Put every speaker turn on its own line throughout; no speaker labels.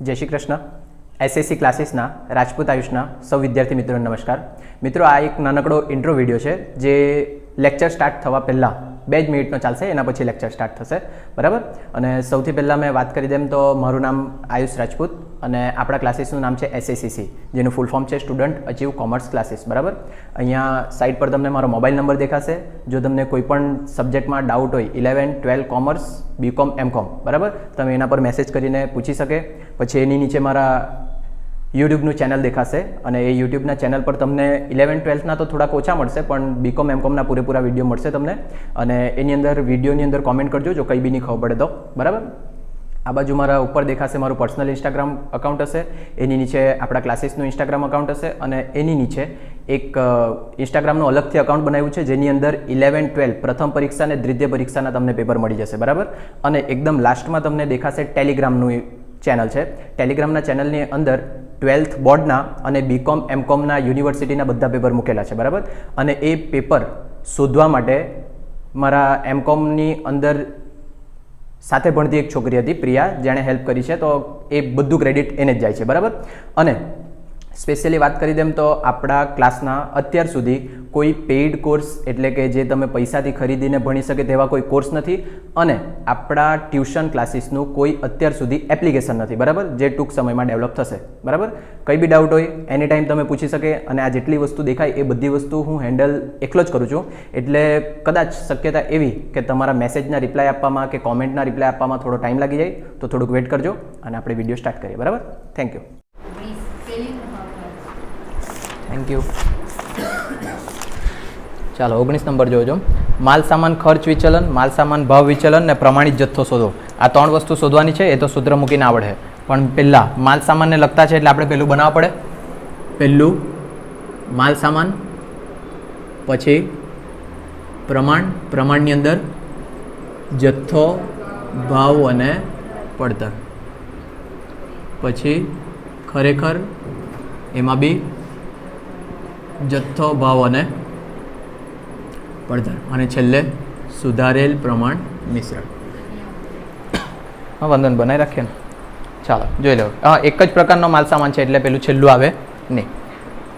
જય શ્રી કૃષ્ણ. એસએસસી ક્લાસીસના રાજપૂત આયુષના સૌ વિદ્યાર્થી મિત્રોને નમસ્કાર. મિત્રો, આ એક નાનકડો ઇન્ટ્રો વિડીયો છે જે લેક્ચર સ્ટાર્ટ થવા પહેલાં 2 મિનિટનો ચાલશે, એના પછી લેક્ચર સ્ટાર્ટ થશે, બરાબર. અને સૌથી પહેલાં મેં વાત કરી દેમ તો મારું નામ આયુષ રાજપૂત અને આપણા ક્લાસીસનું નામ છે એસએસીસી, જેનું ફૂલ ફોર્મ છે સ્ટુડન્ટ અચીવ કોમર્સ ક્લાસીસ, બરાબર. અહીંયા સાઇટ પર તમને મારો મોબાઈલ નંબર દેખાશે. જો તમને કોઈ પણ સબ્જેક્ટમાં ડાઉટ હોય 11, 12 કોમર્સ, બીકોમ, એમકોમ, બરાબર, તમે એના પર મેસેજ કરીને પૂછી શકે. પછી એની નીચે મારા યુટ્યુબનું ચેનલ દેખાશે અને એ યુટ્યુબના ચેનલ પર તમને 11, 12ના તો થોડાક ઓછા મળશે, પણ બીકોમ, એમકોમના પૂરેપૂરા વિડીયો મળશે તમને. અને એની અંદર વિડીયોની અંદર કોમેન્ટ કરજો જો કંઈ બી નહીં ખબર પડે તો, બરાબર. આ બાજુ મારા ઉપર દેખાશે મારું પર્સનલ ઇન્સ્ટાગ્રામ અકાઉન્ટ હશે, એની નીચે આપણા ક્લાસીસનું ઇન્સ્ટાગ્રામ અકાઉન્ટ હશે અને એની નીચે એક ઇન્સ્ટાગ્રામનું અલગથી અકાઉન્ટ બનાવ્યું છે જેની અંદર 11, 12 પ્રથમ પરીક્ષા અને દ્વિતીય પરીક્ષાના તમને પેપર મળી જશે, બરાબર. અને એકદમ લાસ્ટમાં તમને દેખાશે ટેલિગ્રામનું ચેનલ છે. ટેલિગ્રામના ચેનલની અંદર 12th બોર્ડના અને બીકોમ, એમકોમના યુનિવર્સિટીના બધા પેપર મૂકેલા છે, બરાબર. અને એ પેપર શોધવા માટે મારા એમકોમની અંદર સાથે ભણતી એક છોકરી હતી પ્રિયા, જેણે હેલ્પ કરી છે, તો એ બધું ક્રેડિટ એને જ જાય છે, બરાબર. અને સ્પેશિયલી વાત કરી દેમ તો આપણા ક્લાસના અત્યાર સુધી કોઈ પેઇડ કોર્સ એટલે કે જે તમે પૈસાથી ખરીદીને ભણી શકે તેવા કોઈ કોર્સ નથી અને આપણા ટ્યુશન ક્લાસીસનું કોઈ અત્યાર સુધી એપ્લિકેશન નથી, બરાબર, જે ટૂંક સમયમાં ડેવલપ થશે, બરાબર. કંઈ બી ડાઉટ હોય એની ટાઈમ તમે પૂછી શકે અને આ જેટલી વસ્તુ દેખાય એ બધી વસ્તુ હું હેન્ડલ એકલો જ કરું છું. એટલે કદાચ શક્યતા એવી કે તમારા મેસેજના રિપ્લાય આપવામાં કે કોમેન્ટના રિપ્લાય આપવામાં થોડો ટાઈમ લાગી જાય, તો થોડુંક વેઇટ કરજો અને આપણે વિડીયો સ્ટાર્ટ કરીએ, બરાબર. Thank you. Thank you. ચાલો 19 નંબર જોજો. માલ સામાન ખર્ચ વિચલન, માલ સામાન ભાવ વિચલન ને પ્રમાણિત જથ્થો શોધો. આ 3 વસ્તુ શોધવાની છે. એ તો સૂત્ર મૂકીને આવડે, પણ પહેલાં માલ સામાનને લગતા છે એટલે આપણે પહેલું બનાવવા પડે. પહેલું માલ સામાન, પછી પ્રમાણની અંદર જથ્થો, ભાવ અને પડતર, પછી ખરેખર એમાં બી જથ્થો, ભાવ અને પડતર, અને છેલ્લે સુધારેલ પ્રમાણ મિશ્રણ. હા, વંદન બનાવી રાખીએ ને. ચાલો જોઈ લો. હા, એક જ પ્રકારનો માલ સામાન છે એટલે પેલું છેલ્લું આવે નહીં.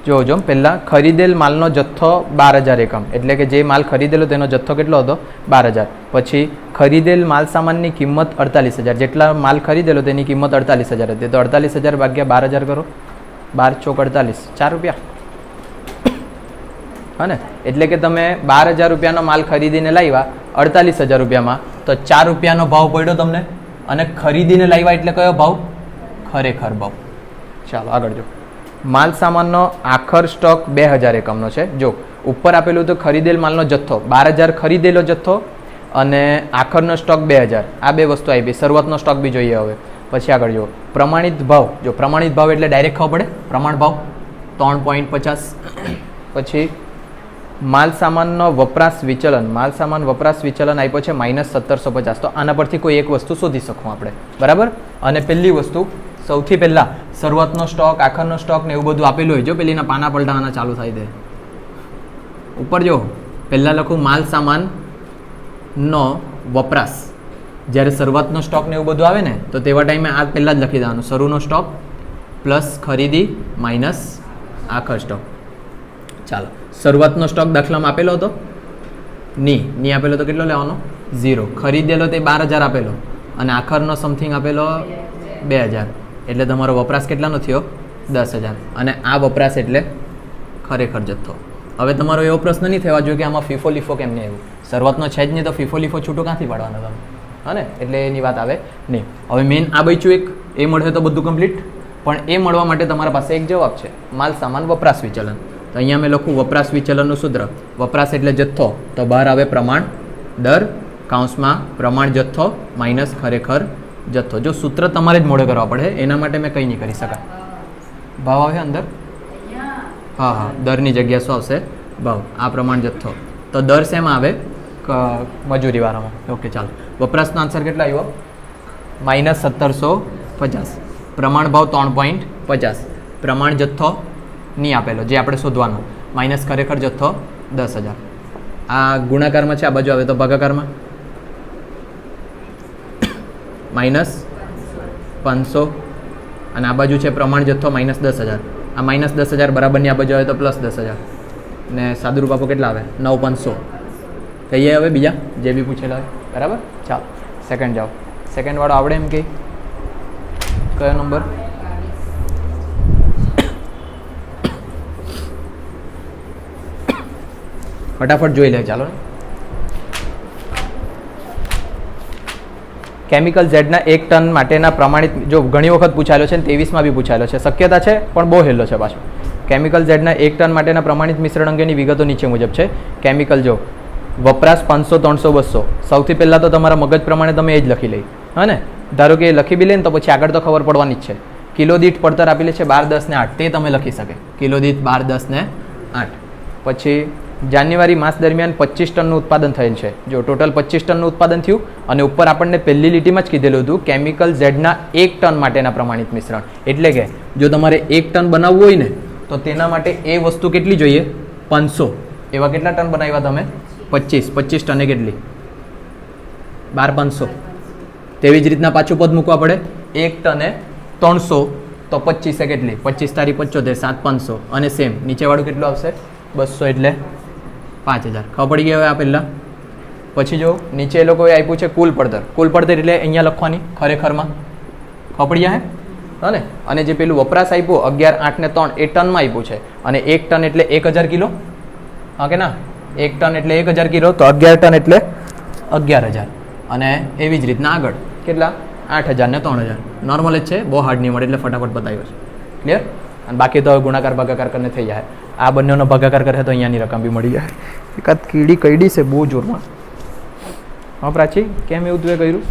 જોજો, પહેલાં ખરીદેલ માલનો જથ્થો 12,000 એકમ, એટલે કે જે માલ ખરીદેલો તેનો જથ્થો કેટલો હતો? 12,000. પછી ખરીદેલ માલ સામાનની કિંમત 48,000, જેટલા માલ ખરીદેલો તેની કિંમત 48,000 હતી, તો 48,000 ભાગ્યા 12,000 કરો, 12 ચોક 48, 4 રૂપિયા. હા ને, એટલે કે તમે 12,000 રૂપિયાનો માલ ખરીદીને લાવ્યા 48,000 રૂપિયામાં, તો 4 રૂપિયાનો ભાવ પડ્યો તમને. અને ખરીદીને લાવ્યા એટલે કયો ભાવ? ખરેખર ભાવ. ચાલો આગળ જો. માલ સામાનનો આખર સ્ટોક 2,000 એકમનો છે. જો ઉપર આપેલું તો ખરીદેલ માલનો જથ્થો 12,000 ખરીદેલો જથ્થો અને આખરનો સ્ટોક 2,000. આ બે વસ્તુ આવી. શરૂઆતનો સ્ટોક બી જોઈએ હવે. પછી આગળ જો પ્રમાણિત ભાવ. જો પ્રમાણિત ભાવ એટલે ડાયરેક્ટ ખબર પડે, પ્રમાણ ભાવ 3.50. પછી માલ સામાનનો વપરાશ વિચલન, માલ સામાન વપરાશ વિચલન આપ્યો છે -1750. તો આના પરથી કોઈ એક વસ્તુ શોધી શકું આપણે, બરાબર. અને પહેલી વસ્તુ સૌથી પહેલાં શરૂઆતનો સ્ટોક, આખરનો સ્ટોક ને એવું બધું આપેલું હોય. જો પેલીના પાના પલટાવાના ચાલુ થાય છે. ઉપર જો પહેલાં લખું માલ સામાનનો વપરાશ. જ્યારે શરૂઆતનો સ્ટોક ને એવું બધું આવે ને તો તેવા ટાઈમે આ પહેલાં જ લખી દેવાનું, શરૂનો સ્ટોક પ્લસ ખરીદી માઇનસ આખર સ્ટોક. ચાલો, શરૂઆતનો સ્ટોક દાખલામાં આપેલો હતો ની આપેલો તો કેટલો લેવાનો? 0. ખરીદેલો તે 12,000 આપેલો અને આખરનો સમથિંગ આપેલો 2,000, એટલે તમારો વપરાશ કેટલાનો થયો? 10,000. અને આ વપરાશ એટલે ખરેખર જથ્થો. હવે તમારો એવો પ્રશ્ન નહીં થવા જોઈએ કે આમાં ફીફો લીફો કેમ નહીં આવ્યું? શરૂઆતનો છે જ નહીં તો ફીફો લીફો છૂટો ક્યાંથી પાડવાનો તમે? હા ને, એટલે એની વાત આવે નહીં. હવે મેઇન આ બચ્યું એક, એ મળે તો બધું કમ્પ્લીટ. પણ એ મળવા માટે તમારા પાસે એક જવાબ છે, માલ સામાન વપરાશ વિચલન. તો અહીંયા મેં લખું વપરાશ વિચલનનું સૂત્ર. વપરાશ એટલે જથ્થો, તો બહાર આવે પ્રમાણ દર, કૌંસમાં પ્રમાણ જથ્થો માઇનસ ખરેખર જથ્થો. જો સૂત્ર તમારે જ મોઢે કરવા પડે, એના માટે મેં કંઈ નહીં કરી શકાય. ભાવ આવે અંદર? હા, દરની જગ્યા શું આવશે? ભાવ. આ પ્રમાણ જથ્થો. તો દર શેમાં આવે? મજૂરીવાળામાં. ઓકે, ચાલો. વપરાશનો આન્સર કેટલો આવ્યો? -1750. પ્રમાણ ભાવ 3.50. પ્રમાણ જથ્થો નહીં આપેલો, જે આપણે શોધવાનો, માઇનસ ખરેખર જથ્થો 10,000. આ ગુણાકારમાં છે, આ બાજુ આવે તો ભાગાકારમાં -500 અને આ બાજુ છે પ્રમાણ જથ્થો -10,000. આ -10,000 બરાબરની આ બાજુ આવે તો +10,000 ને સાદુરૂપ આપો કેટલા આવે 9,500. કહીએ હવે બીજા જે બી પૂછેલા હોય. બરાબર, ચાલો સેકન્ડ જાઓ. સેકન્ડ વાળો આવડે એમ કે કયો નંબર? ફટાફટ જોઈ લે ચાલો. કેમિકલ ઝેડના 1 ટન માટેના પ્રમાણિત, જો ઘણી વખત પૂછાયેલો છે ને 23માં બી પૂછાયેલો છે, શક્યતા છે પણ બહુ હેલો છે પાછો. કેમિકલ ઝેડના 1 ટન માટેના પ્રમાણિત મિશ્રણ અંગેની વિગતો નીચે મુજબ છે. કેમિકલ જો વપરાશ 500, 300, 200. સૌથી પહેલાં તો તમારા મગજ પ્રમાણે તમે એ જ લખી લઈ, હા ને. ધારો કે લખી બી લે ને તો પછી આગળ તો ખબર પડવાની જ છે. કિલો દીઠ પડતર આપેલી છે 12, 10 ને 8, તે તમે લખી શકે. કિલો દીઠ 12, 10 ને 8. પછી જાન્યુઆરી માસ દરમિયાન 25 ટનનું ઉત્પાદન થયેલ છે. જો ટોટલ 25 ટનનું ઉત્પાદન થયું અને ઉપર આપણને પહેલી લીટીમાં જ કીધેલું હતું કેમિકલ ઝેડના 1 ટન માટેના પ્રમાણિત મિશ્રણ. એટલે કે જો તમારે 1 ટન બનાવવું હોય ને તો તેના માટે એ વસ્તુ કેટલી જોઈએ? 500. એવા કેટલા ટન બનાવ્યા તમે? 25 ટને કેટલી? 12,500. તેવી જ રીતના પાછું પદ મૂકવા પડે. 1 ટને 300 તો 25 કેટલી? 25 તારી 75, 7,500. અને સેમ નીચેવાળું કેટલું આવશે? 200 એટલે 5,000. ખબર પડી ગઈ હવે આ પહેલાં. પછી જો નીચે એ લોકોએ આપ્યું છે કુલ પડતર. કુલ પડતર એટલે અહીંયા લખવાની ખરેખરમાં. ખબર પડી ગયા હે? હા ને. અને જે પેલું વપરાશ આપ્યું 11, 8 ને 3 એ ટનમાં આપ્યું છે. અને 1 ટન એટલે 1,000 કિલો. હા કે ના? 1 ટન એટલે 1,000 કિલો, તો 11 ટન એટલે 11,000. અને એવી જ રીતના આગળ કેટલા? 8,000 ને 3,000. નોર્મલ જ છે, બહુ હાર્ડ નહીં મળે એટલે ફટાફટ બતાવ્યો છે. ક્લિયર? અને બાકી તો ગુણાકાર ભાગાકાર કરીને થઈ જાય. આ બંનેનો ભાગાકાર કરે તો અહીંયાની રકમ બી મળી જાય. એકાદ કીડી કઈડી છે બહુ જોરમાં. હા પ્રાચી, કેમ એવું તું કર્યું?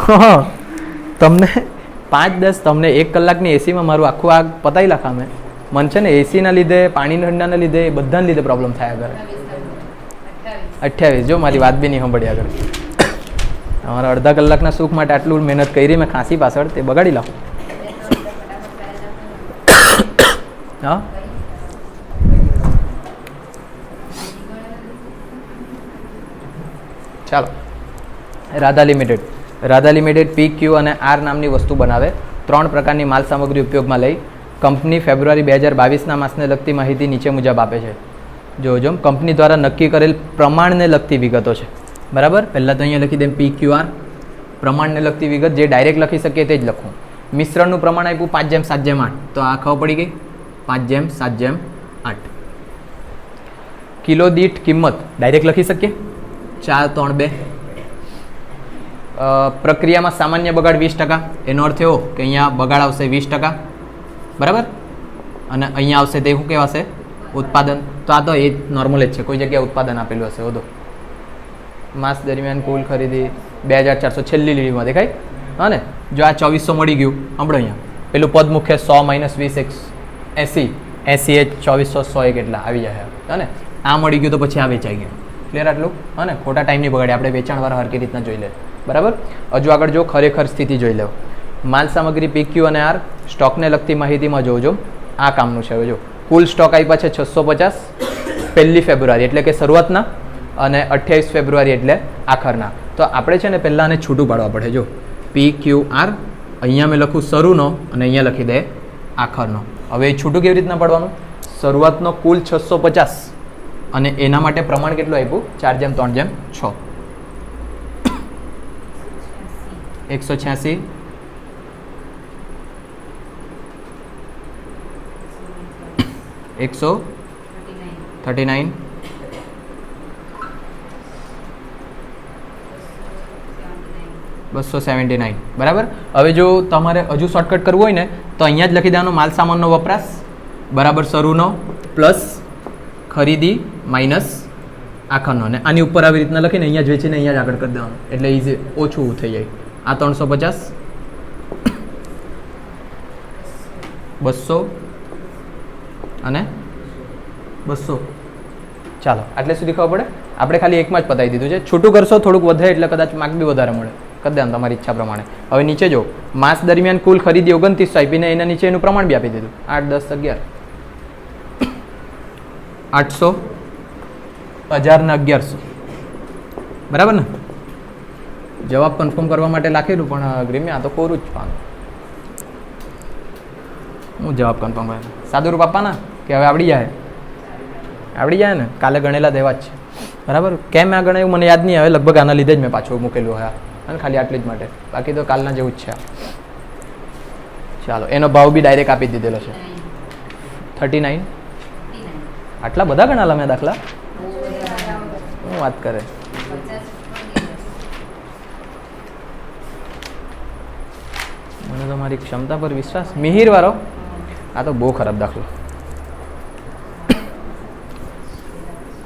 હા, તમને 5-10 તમને 1 કલાકની એસીમાં મારું આખું આગ પતાવી નાખા મેં. મને છે ને એસીના લીધે, પાણી ઠંડાના લીધે, બધાને લીધે પ્રોબ્લેમ થયા કરે. 28. જો મારી વાત બી નહીં સાંભળ્યા કરે. અમારા અડધા કલાકના સુખ માટે આટલું મહેનત કરી મેં ખાંસી પાછળ, તે બગાડી લાવો. હા, ચાલો. રાધા લિમિટેડ PQ અને R નામની વસ્તુ બનાવે. 3 પ્રકારની માલ સામગ્રી ઉપયોગમાં લઈ કંપની ફેબ્રુઆરી 2022ના માસને લગતી માહિતી નીચે મુજબ આપે છે. જોજો, કંપની દ્વારા નક્કી કરેલ પ્રમાણને લગતી વિગતો છે. બરાબર, પહેલાં તો અહીંયા લખી દે PQR, પ્રમાણને લગતી વિગત. જે ડાયરેક્ટ લખી શકીએ તે જ લખવું. મિશ્રણનું પ્રમાણ આપ્યું 5:7:8, તો આ ખબર પડી ગઈ 5:7:8. કિલો દીઠ કિંમત ડાયરેક્ટ લખી શકીએ 432. પ્રક્રિયામાં સામાન્ય બગાડ 20%. એનો અર્થ એવો કે અહીંયા બગાડ આવશે 20%. બરાબર, અને અહીંયા આવશે તે શું કહેવાશે? ઉત્પાદન. તો આ તો એ નોર્મલ જ છે, કોઈ જગ્યાએ ઉત્પાદન આપેલું હશે. વધુ માસ દરમિયાન કુલ ખરીદી 2,400 છેલ્લી લીટીમાં દેખાય. હા ને. જો આ 2400 મળી ગયું, હમણાં અહીંયા પેલું પદ મુખ્ય 100 - 20 80 80 એ 2400 કેટલા આવી જાય. હા ને. આ મળી ગયું તો પછી આ વેચાઈ ગયું. ક્લિયર આટલું? હા ને. ખોટા ટાઈમ નહીં બગાડે, આપણે વેચાણવાળા હરકી રીતના જોઈ લે. બરાબર. હજુ આગળ જો ખરેખર સ્થિતિ જોઈ લો. માલ સામગ્રી PQ અને R સ્ટોકને લગતી માહિતીમાં જોજો. આ કામનું છે. હવે જો કુલ સ્ટોક આપ્યા છે 650 1 ફેબ્રુઆરી એટલે કે શરૂઆતના, અને 28 ફેબ્રુઆરી એટલે આખરના. તો આપણે છે ને પહેલાં આને છૂટું પાડવા પડે. જો PQR અહીંયા મેં લખું શરૂનો અને અહીંયા લખી દે આખરનો. હવે એ છૂટું કેવી રીતના પાડવાનું? શરૂઆતનો કુલ 650 અને એના માટે પ્રમાણ કેટલું આપ્યું? 4:3:6. 186 139 279. બરાબર. હવે જો તમારે હજુ શોર્ટકટ કરવું હોય ને તો અહીંયા જ લખી દેવાનો માલ સામાનનો વપરાશ બરાબર શરૂનો પ્લસ ખરીદી માઇનસ આખરનો. અને આની ઉપર આવી રીતના લખીને અહીંયા જ વેચીને અહીંયા જ આગળ કરી દેવાનું, એટલે ઇઝી ઓછું થઈ જાય. આ 350 200 અને 200. ચાલો, આટલે સુધી ખબર પડે. આપણે ખાલી એકમાં જ પતાવી દીધું છે. છૂટું કરશો થોડુંક વધે એટલે કદાચ માર્ક બી વધારે મળે. કરી દેવાનું તમારી ઈચ્છા પ્રમાણે. હવે નીચે જો માસ દરમિયાન કુલ ખરીદી 2900 આપીને એના નીચે એનું પ્રમાણ બી આપી દીધું 8 10 11 800 1000 ને 1100. બરાબર ને. જવાબ કન્ફર્મ કરવા માટે લખેલું પણ ગ્રીમે આ તો કોરું જ પાનું. હું જવાબ કન્ફર્મ કરે સાદું રૂપ આપવાના કે હવે આવડી જાય ને કાલે ગણેલા દેવા જ છે બરાબર. કેમ આ ગણાયું મને યાદ નહીં આવે, લગભગ આના લીધે જ મેં પાછું મૂકેલું હોય અને ખાલી આટલી જ માટે, બાકી તો કાલના જેવું જ છે. ચાલો એનો ભાવ બી ડાયરેક્ટ આપી દીધેલો છે 39. આટલા બધા ગણાલા મેં દાખલા, હું વાત કરે. મને તો મારી ક્ષમતા પર વિશ્વાસ. મિહિર વાળો આ તો બહુ ખરાબ દાખલો,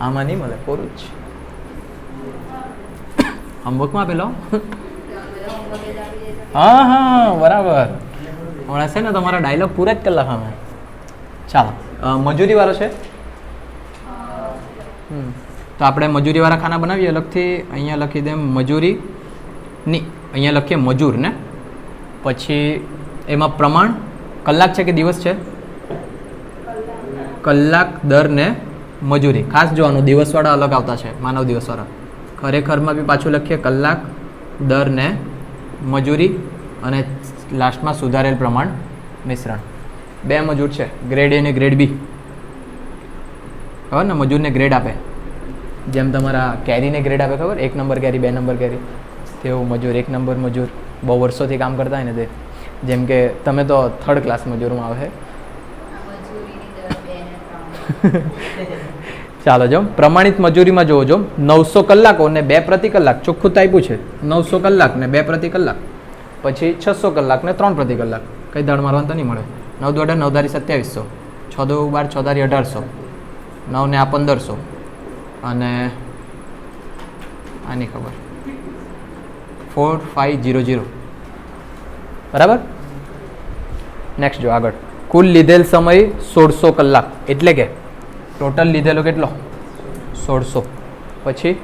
આમાં નહીં મળે પૂરું જ. હોમવર્કમાં પેલો હા બરાબર હમણાં છે ને તમારા ડાયલોગ પૂરા જ કલાક અમે. ચાલો મજૂરી વાળો છે. તો આપણે મજૂરી વાળા ખાના બનાવીએ અલગથી. અહીંયા લખી દે મજૂરી ની, અહીંયા લખીએ મજૂર ને, પછી એમાં પ્રમાણ કલાક છે કે દિવસ છે? કલાક દર ને મજૂરી. ખાસ જોવાનું દિવસવાળા અલગ આવતા છે, માનવ દિવસવાળા. ખરેખરમાં બી પાછું લખીએ કલાક દર ને મજૂરી, અને લાસ્ટમાં સુધારેલ પ્રમાણ મિશ્રણ. 2 મજૂર છે, ગ્રેડ એ ને ગ્રેડ બી. ખબર ને મજૂરને ગ્રેડ આપે, જેમ તમારા કેરીને ગ્રેડ આપે ખબર, 1 નંબર કેરી 2 નંબર કેરી, તેવું મજૂર 1 નંબર મજૂર બહુ વર્ષોથી કામ કરતા હોય ને તે. જેમ કે તમે તો 3rd ક્લાસ મજૂરમાં આવે. ચાલો જો પ્રમાણિત મજૂરીમાં જોવો જો 900 કલાકો ને 2 પ્રતિ કલાક, ચોખ્ખું આપ્યું છે 900 કલાક ને 2 પ્રતિ કલાક, પછી 600 કલાક ને 3 પ્રતિ કલાક. કંઈ દળ મારવાનું તો નહીં મળે. 9 દોઢ 9 ધારી 2700, 6 દો 12, 6 ધારી 1800, 9 ને આ 1500, અને આની ખબર 4500 બરાબર. નેક્સ્ટ જો આગળ, કુલ લીધેલ સમય 1600 કલાક, એટલે કે ટોટલ લીધેલો કેટલો? 1600. પછી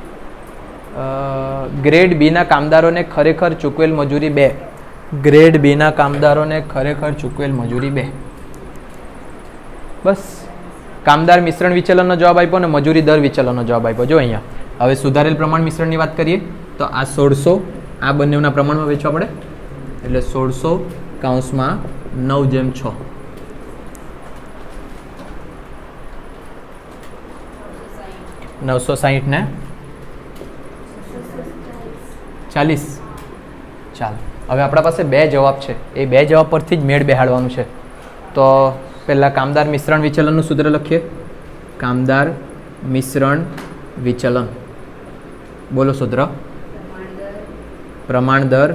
ગ્રેડ બીના કામદારોને ખરેખર ચૂકવેલ મજૂરી 2. ગ્રેડ બીના કામદારોને ખરેખર ચૂકવેલ મજૂરી 2. બસ. કામદાર મિશ્રણ વિચલનનો જવાબ આપ્યો અને મજૂરી દર વિચલનનો જવાબ આપ્યો. જો અહીંયા હવે સુધારેલ પ્રમાણ મિશ્રણની વાત કરીએ તો આ 1600 આ બંનેના પ્રમાણમાં વેચવા પડે, એટલે 1600 કૌંસમાં 9/6. 960 ને 40. ચાલો હવે આપણા પાસે 2 જવાબ છે, એ 2 જવાબ પરથી જ મેળ બેહાડવાનું છે. તો પહેલાં કામદાર મિશ્રણ વિચલનનું સૂત્ર લખીએ. કામદાર મિશ્રણ વિચલન, બોલો સૂત્ર. પ્રમાણ દર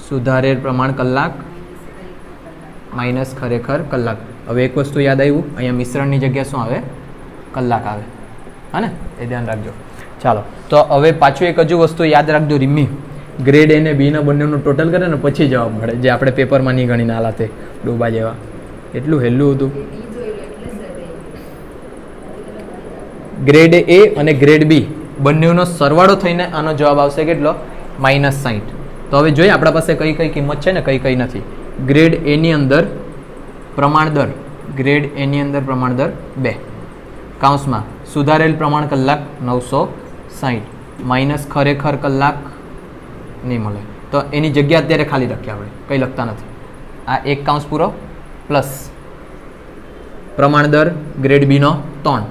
સુધારેલ પ્રમાણ કલાક માઇનસ ખરેખર કલાક. હવે એક વસ્તુ યાદ આવ્યું, અહીંયા મિશ્રણની જગ્યાએ શું આવે? કલાક આવે, હા ને, એ ધ્યાન રાખજો. ચાલો તો હવે પાછું એક હજુ વસ્તુ યાદ રાખજો રીમી, ગ્રેડ એ ને બીના બંનેનું ટોટલ કરે ને પછી જવાબ મળે, જે આપણે પેપરમાં નહીં ગણીને આલા તે ડૂબા જેવા. એટલું હેલું હતું. ગ્રેડ એ અને ગ્રેડ બી બંનેનો સરવાળો થઈને આનો જવાબ આવશે કેટલો? -60. તો હવે જોઈએ આપણા પાસે કઈ કઈ કિંમત છે ને કઈ કઈ નથી. ગ્રેડ એની અંદર પ્રમાણ દર, ગ્રેડ એની અંદર પ્રમાણ દર 2, કૌંસમાં સુધારેલ પ્રમાણ કલાક 960 માઇનસ ખરેખર કલાક નહીં મળે, તો એની જગ્યા અત્યારે ખાલી રાખીએ આપણે, કંઈ લખતા નથી. આ એક કૌંસ પૂરો પ્લસ પ્રમાણ દર ગ્રેડ બીનો 3,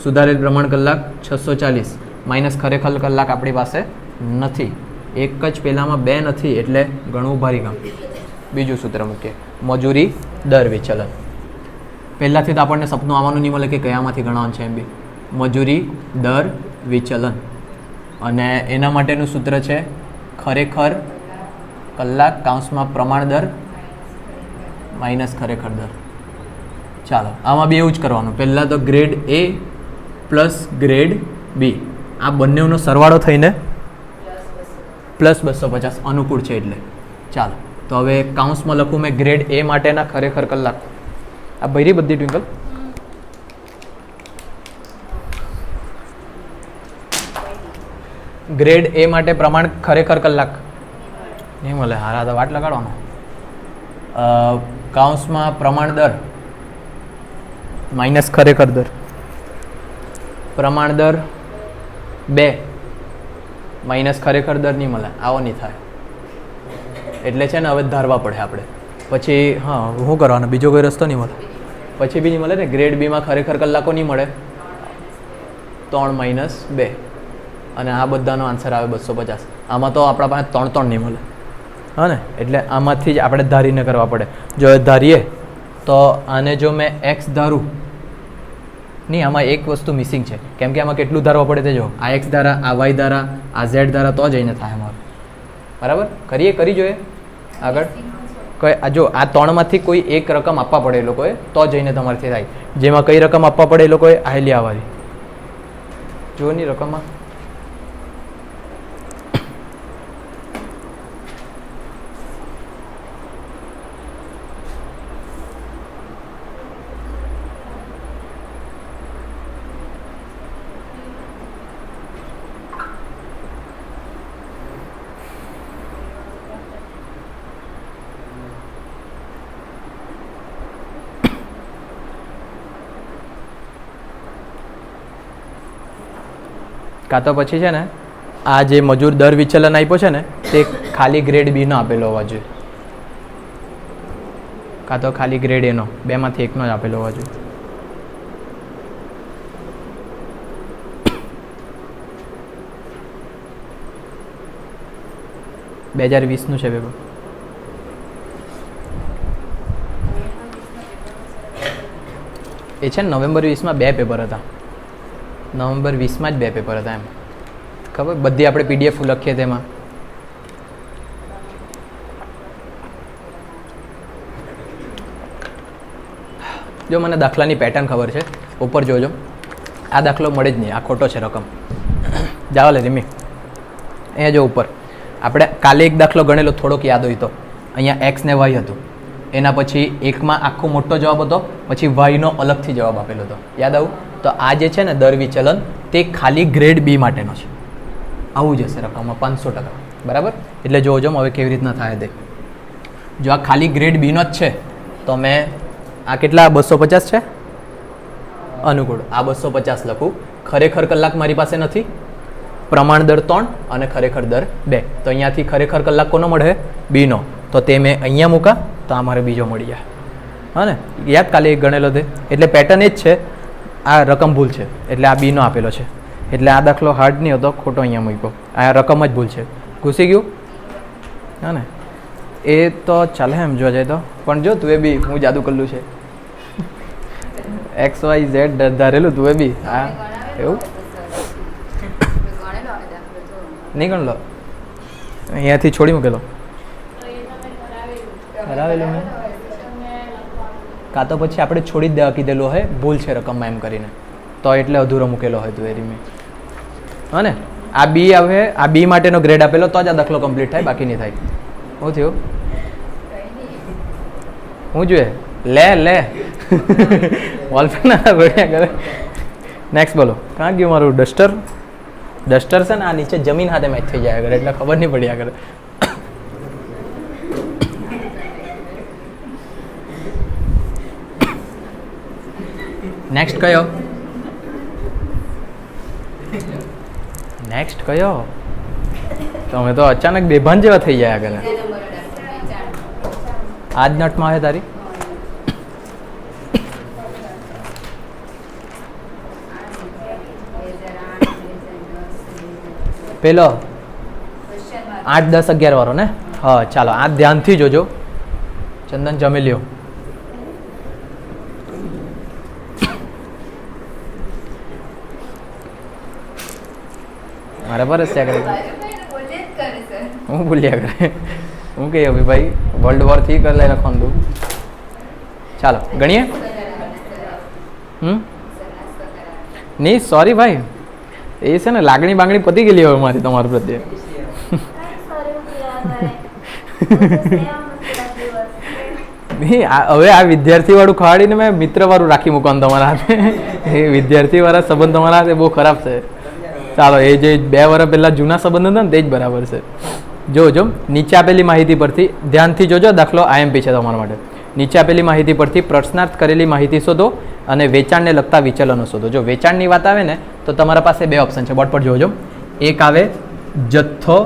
સુધારેલ પ્રમાણ કલાક 640 માઇનસ ખરેખર કલાક આપણી પાસે નથી. એક જ પહેલામાં 2 નથી એટલે ઘણું ભારી કામ. બીજું સૂત્ર મૂકીએ, મજૂરી દર વિચલન. પહેલાંથી તો આપણને સપનું આવવાનું નહીં મળે કે કયામાંથી ગણવાનું છે. એમ બી મજૂરી દર વિચલન, અને એના માટેનું સૂત્ર છે ખરેખર કલાક કૌંસમાં પ્રમાણ દર માઇનસ ખરેખર દર. ચાલો આમાં બી એવું જ કરવાનું. પહેલાં તો grade A plus grade B આ બંનેનો સરવાળો થઈને +250 અનુકૂળ છે એટલે. ચાલો તો હવે કૌંસમાં લખું મેં ગ્રેડ એ માટેના ખરેખર કલાક. આ ભરી બધી ટ્વિંકલ. ગ્રેડ એ માટે પ્રમાણ ખરેખર કલાક નહીં મળે, હારા તો વાટ લગાડવાનો. કૌંસમાં પ્રમાણ દર માઇનસ ખરેખર દર, પ્રમાણ દર 2 માઇનસ ખરેખર દર નહીં મળે, આવો નહીં થાય. એટલે છે ને હવે ધારવા પડે આપણે પછી હા શું કરવાનું, બીજો કોઈ રસ્તો નહીં મળે, પછી બી નહીં મળે ને. ગ્રેડ બીમાં ખરેખર કલાકો નહીં મળે, 3 - 2, અને આ બધાનો આન્સર આવે 250. આમાં તો આપણા પાસે 3 નહીં મળે, હા ને. એટલે આમાંથી જ આપણે ધારીને કરવા પડે. જો એ ધારીએ તો આને જો મેં એક્સ ધારું નહીં, આમાં એક વસ્તુ મિસિંગ છે, કેમ કે આમાં કેટલું ધારવા પડે તે જો, આ એક્સ ધારા, આ વાય ધારા, આ ઝેડ ધારા, તો જઈને થાય અમારું. બરાબર, કરી જોઈએ આગળ. કઈ જો આ 3માંથી કોઈ એક રકમ આપવા પડે એ લોકોએ, તો જઈને તમારાથી થાય. જેમાં કઈ રકમ આપવા પડે એ લોકોએ, આહેલી આવવાની જો ની રકમમાં કાં તો પછી છે ને આ જે મજૂર દર વિચલન આપ્યો છે ને તે ખાલી ગ્રેડ બીનો આપેલો હોવા જોઈએ, કાં તો ખાલી ગ્રેડ એનો, બેમાંથી એકનો જ આપેલો હોવા જોઈએ. $2020 છે પેપર. એ છે ને નવેમ્બર 20માં 2 પેપર હતા, નવેમ્બર 20માં જ 2 પેપર હતા એમ ખબર. બધી આપણે PDF લખીએ તેમાં. જો મને દાખલાની પેટર્ન ખબર છે, ઉપર જોજો. આ દાખલો મળે જ નહીં, આ ખોટો છે રકમ. જાઓ લે રીમી, અહીંયા જો ઉપર આપણે કાલે એક દાખલો ગણેલો, થોડોક યાદ હોય તો. અહીંયા એક્સ ને વાય હતું, એના પછી એકમાં આખો મોટો જવાબ હતો, પછી વાયનો અલગથી જવાબ આપેલો હતો, યાદ આવું. તો આ જે છે ને દર વિચલન, તે ખાલી ગ્રેડ બી માટેનો છે. આવું જશે રકમમાં 500%. બરાબર, એટલે જોજો હવે કેવી રીતના થાય તે. જો આ ખાલી ગ્રેડ બીનો જ છે તો મેં આ કેટલા 250 છે અનુકૂળ, આ 250 લખું. ખરેખર કલાક મારી પાસે નથી, પ્રમાણ દર 3 અને ખરેખર દર 2. તો અહીંયાથી ખરેખર કલાક કોનો મળે, બીનો. તો તે મેં અહીંયા મૂકા તો આ મારે બીજો મળી જાય, હા ને. યાદ કાલે એક ગણેલો તે, એટલે પેટર્ન એ જ છે. આ રકમ ભૂલ છે એટલે આ બીનો આપેલો છે, એટલે આ દાખલો હાર્ડ નહીં હતો, ખોટો અહીંયા મૂક્યો. આ રકમ જ ભૂલ છે, ઘૂસી ગયું, હા ને. એ તો ચાલે એમ જોવા જાય તો, પણ જો તું એ બી હું જાદુ કરેલું છે, XYZ ધારેલું તું એ બી. હા એવું નહીં ગણ લો, અહીંયાથી છોડી મૂકેલો કરાવેલું મેં. કાં તો પછી આપણે છોડી જ દેવા કીધેલું હોય, ભૂલ છે રકમમાં એમ કરીને, તો એટલે અધૂરો મૂકેલો હોય તું એ રીમી, હા ને. આ બી આવે, આ બી માટેનો ગ્રેડ આપેલો તો જ આ દાખલો કમ્પ્લીટ થાય, બાકી નહીં થાય. શું થયું, હું જોઈએ લે વોલપેન ભણ્યા કરે. નેક્સ્ટ બોલો, કાં ગયું મારું ડસ્ટર? ડસ્ટર છે ને આ નીચે જમીન હાથે મેચ થઈ જાય કરે, એટલે ખબર નહીં પડ્યા કરે. નેક્સ્ટ કયો? નેક્સ્ટ કયો? તમે તો અચાનક બેભાન જેવા થઈ જાય કરે. આજ નટમાં આવે તારી? પેલો 8, 10, 11 વાળો ને? હા ચાલો, આ ધ્યાનથી જોજો. ચંદન જમી લ્યો. મારા પર જ ત્યાં કરે, હું ભૂલ્યા કરે. હું કહીએ ભાઈ વર્લ્ડ વોર 3 કરી લઈ લખવાનું તું. ચાલો ગણીએ. નહીં સોરી ભાઈ, એ છે ને લાગણી બાગણી પતી ગયેલી હવે મારી તમારા પ્રત્યે. હવે આ વિદ્યાર્થી વાળું ખવાડીને મેં મિત્ર વાળું રાખી મૂકવાનું તમારા હાથે. એ વિદ્યાર્થી વાળા સંબંધ તમારા હાથે બહુ ખરાબ છે. ચાલો, એ જે 2 વર્ષ પહેલા જૂના સંબંધ હતા ને તે જ બરાબર છે. જોજો નીચે આપેલી માહિતી પરથી ધ્યાનથી જોજો. દાખલો IMP છે તમારા માટે. નીચે આપેલી માહિતી પરથી પ્રશ્નાર્થ કરેલી માહિતી શોધો અને વેચાણને લગતા વિચલનો શોધો. જો વેચાણની વાત આવે ને તો તમારા પાસે 2 ઓપ્શન છે, બોર્ડ પર જોજો. એક આવે જથ્થો,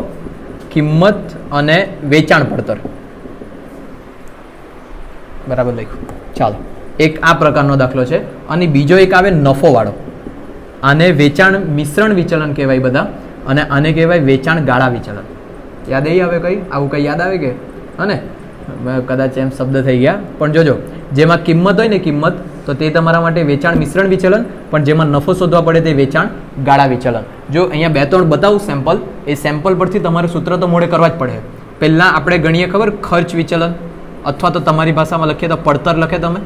કિંમત અને વેચાણ પડતર. બરાબર લખ્યું. ચાલો, એક આ પ્રકારનો દાખલો છે. અને બીજો એક આવે નફોવાળો. આને વેચાણ મિશ્રણ વિચલન કહેવાય બધા, અને આને કહેવાય વેચાણ ગાળા વિચલન. યાદ આવી આવે કઈ? આવું કઈ યાદ આવે કે? અને કદાચ એમ શબ્દ થઈ ગયા, પણ જોજો, જેમાં કિંમત હોય ને કિંમત, તો તે તમારા માટે વેચાણ મિશ્રણ વિચલન, પણ જેમાં નફો શોધવા પડે તે વેચાણ ગાળા વિચલન. જો અહીંયા 2-3 બતાવું સેમ્પલ, એ સેમ્પલ પરથી તમારે સૂત્ર તો મોડે કરવા જ પડે. પહેલાં આપણે ગણીએ ખબર, ખર્ચ વિચલન, અથવા તો તમારી ભાષામાં લખીએ તો પડતર લખે તમે.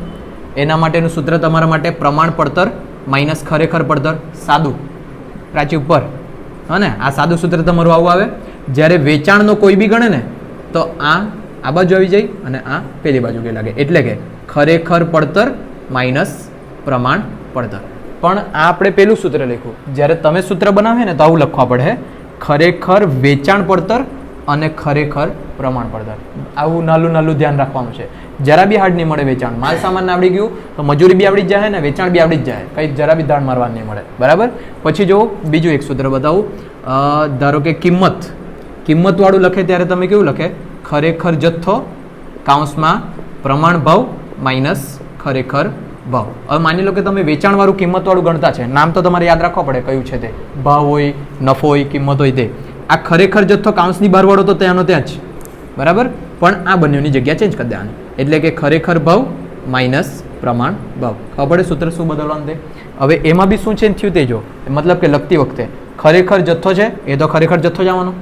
એના માટેનું સૂત્ર તમારા માટે પ્રમાણ પડતર માઇનસ ખરેખર પડતર, સાદું પ્રાચી ઉપર. હા ને, આ સાદું સૂત્ર તમારું આવું આવે. જ્યારે વેચાણનો કોઈ બી ગણે ને તો આ બાજુ આવી જાય અને આ પેલી બાજુ ગઈ લાગે, એટલે કે ખરેખર પડતર માઇનસ પ્રમાણ પડતર. પણ આ આપણે પેલું સૂત્ર લખ્યું. જ્યારે તમે સૂત્ર બનાવે ને તો આવું લખવા પડે, ખરેખર વેચાણ પડતર અને ખરેખર પ્રમાણ પડતર. આવું નાલું ધ્યાન રાખવાનું છે. જરા બી હાર્ડ નહીં મળે વેચાણ. માલ સામાન આવડી ગયું તો મજૂરી બી આવડી જ જાય ને વેચાણ બી આવડી જ જાય, કંઈ જરા બી દાણ મારવા નહીં મળે. બરાબર. પછી જો બીજું એક સૂત્ર બતાવું. ધારો કે કિંમતવાળું લખે ત્યારે તમે કેવું લખે? ખરેખર જથ્થો કાઉન્સમાં પ્રમાણ ભાવ માઇનસ ખરેખર ભાવ. હવે માની લો કે તમે વેચાણવાળું કિંમતવાળું ગણતા છે, નામ તો તમારે યાદ રાખવા પડે કયું છે તે. ભાવ હોય, નફો હોય, કિંમત હોય તે. આ ખરેખર જથ્થો કાઉન્સની બહારવાળો તો ત્યાંનો ત્યાં જ. બરાબર. પણ આ બંનેની જગ્યા ચેન્જ કરી દેવાની, એટલે કે ખરેખર ભાવ માઇનસ પ્રમાણ ભાવ. ખબર પડે સૂત્ર શું બદલવાનું તે? હવે એમાં બી શું ચેન્જ થયું તે જો, મતલબ કે લખતી વખતે ખરેખર જથ્થો છે એ તો ખરેખર જથ્થો જ આવવાનો.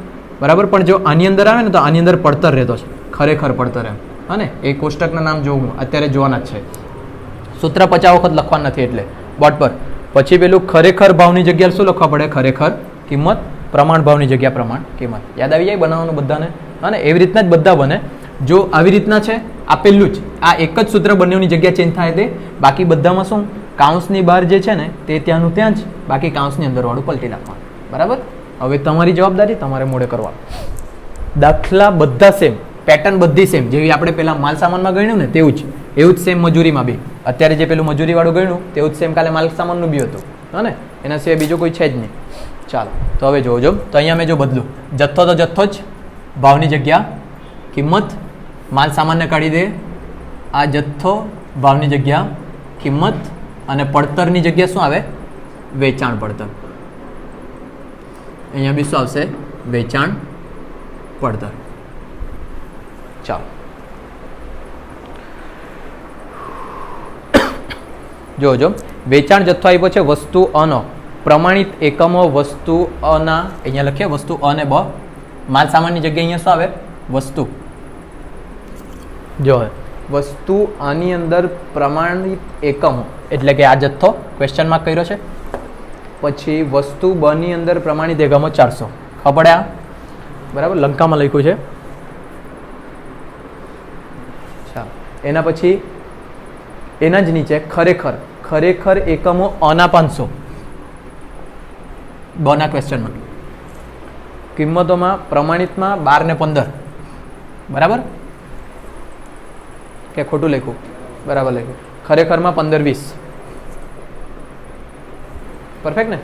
બરાબર. પણ જો આની અંદર આવે ને તો આની અંદર પડતર રહેતો છે, ખરેખર પડતર એમ. હા ને, એ કોષ્ટકના નામ જોવું અત્યારે જોવાના જ છે. સૂત્ર 50 વખત લખવાનું નથી એટલે બોર્ડ પર. પછી પેલું ખરેખર ભાવની જગ્યાએ શું લખવા પડે? ખરેખર કિંમત. પ્રમાણ ભાવની જગ્યા પ્રમાણ કિંમત. યાદ આવી જાય બનાવવાનું બધાને? હા ને, એવી રીતના જ બધા બને. જો આવી રીતના છે, આ પહેલું જ, આ એક જ સૂત્ર બંનેની જગ્યા ચેન્જ થાય તે. બાકી બધામાં શું, કાઉન્સની બહાર જે છે ને તે ત્યાંનું ત્યાં જ, બાકી કાઉન્સની અંદરવાળું પલટી નાખવાનું. બરાબર. હવે તમારી જવાબદારી તમારે મોડે કરવાનું. દાખલા બધા સેમ, પેટર્ન બધી સેમ, જેવી આપણે પેલા માલ સામાનમાં ગણ્યું ને તેવું જ સેમ મજૂરીમાં બી. અત્યારે જે પેલું મજૂરીવાળું ગણ્યું તેવું જ સેમ કાલે માલ સામાનનું બી હતું. હા ને, એના સિવાય બીજું કોઈ છે જ નહીં. ચાલો, તો હવે જોજો. તો અહીંયા મેં જો બદલું, જથ્થો તો જથ્થો જ, ભાવની જગ્યા કિંમત, માલ સામાનને કાઢી દે, આ જથ્થો ભાવની જગ્યા કિંમત, અને પડતરની જગ્યા શું આવે? વેચાણ પડતર. અહીંયા બી શું આવશે? વેચાણ પડતર. ચાલો જોજો, વેચાણ જથ્થો આપ્યો છે વસ્તુ અનો, પ્રમાણિત એકમો વસ્તુ અના, અહીંયા લખીએ વસ્તુ અ ને બ. માલ સામાનની જગ્યાએ અહીંયા શું આવે? વસ્તુ. જો વસ્તુ આની અંદર પ્રમાણિત એકમો એટલે કે આ જથ્થો ક્વેશ્ચન માર્ક કર્યો છે. પછી વસ્તુ બ ની અંદર પ્રમાણિત એકમો 400. ખબર પડે? આ બરાબર લંકામાં લખ્યું છે. ચાલો, એના પછી એના જ નીચે ખરેખર એકમો અના 500. બના ક્વેશ્ચનમાં કિંમતોમાં પ્રમાણિતમાં 12 ને 15. બરાબર કે ખોટું લખ્યું? બરાબર લખ્યું. ખરેખરમાં 15-20. પરફેક્ટ ને?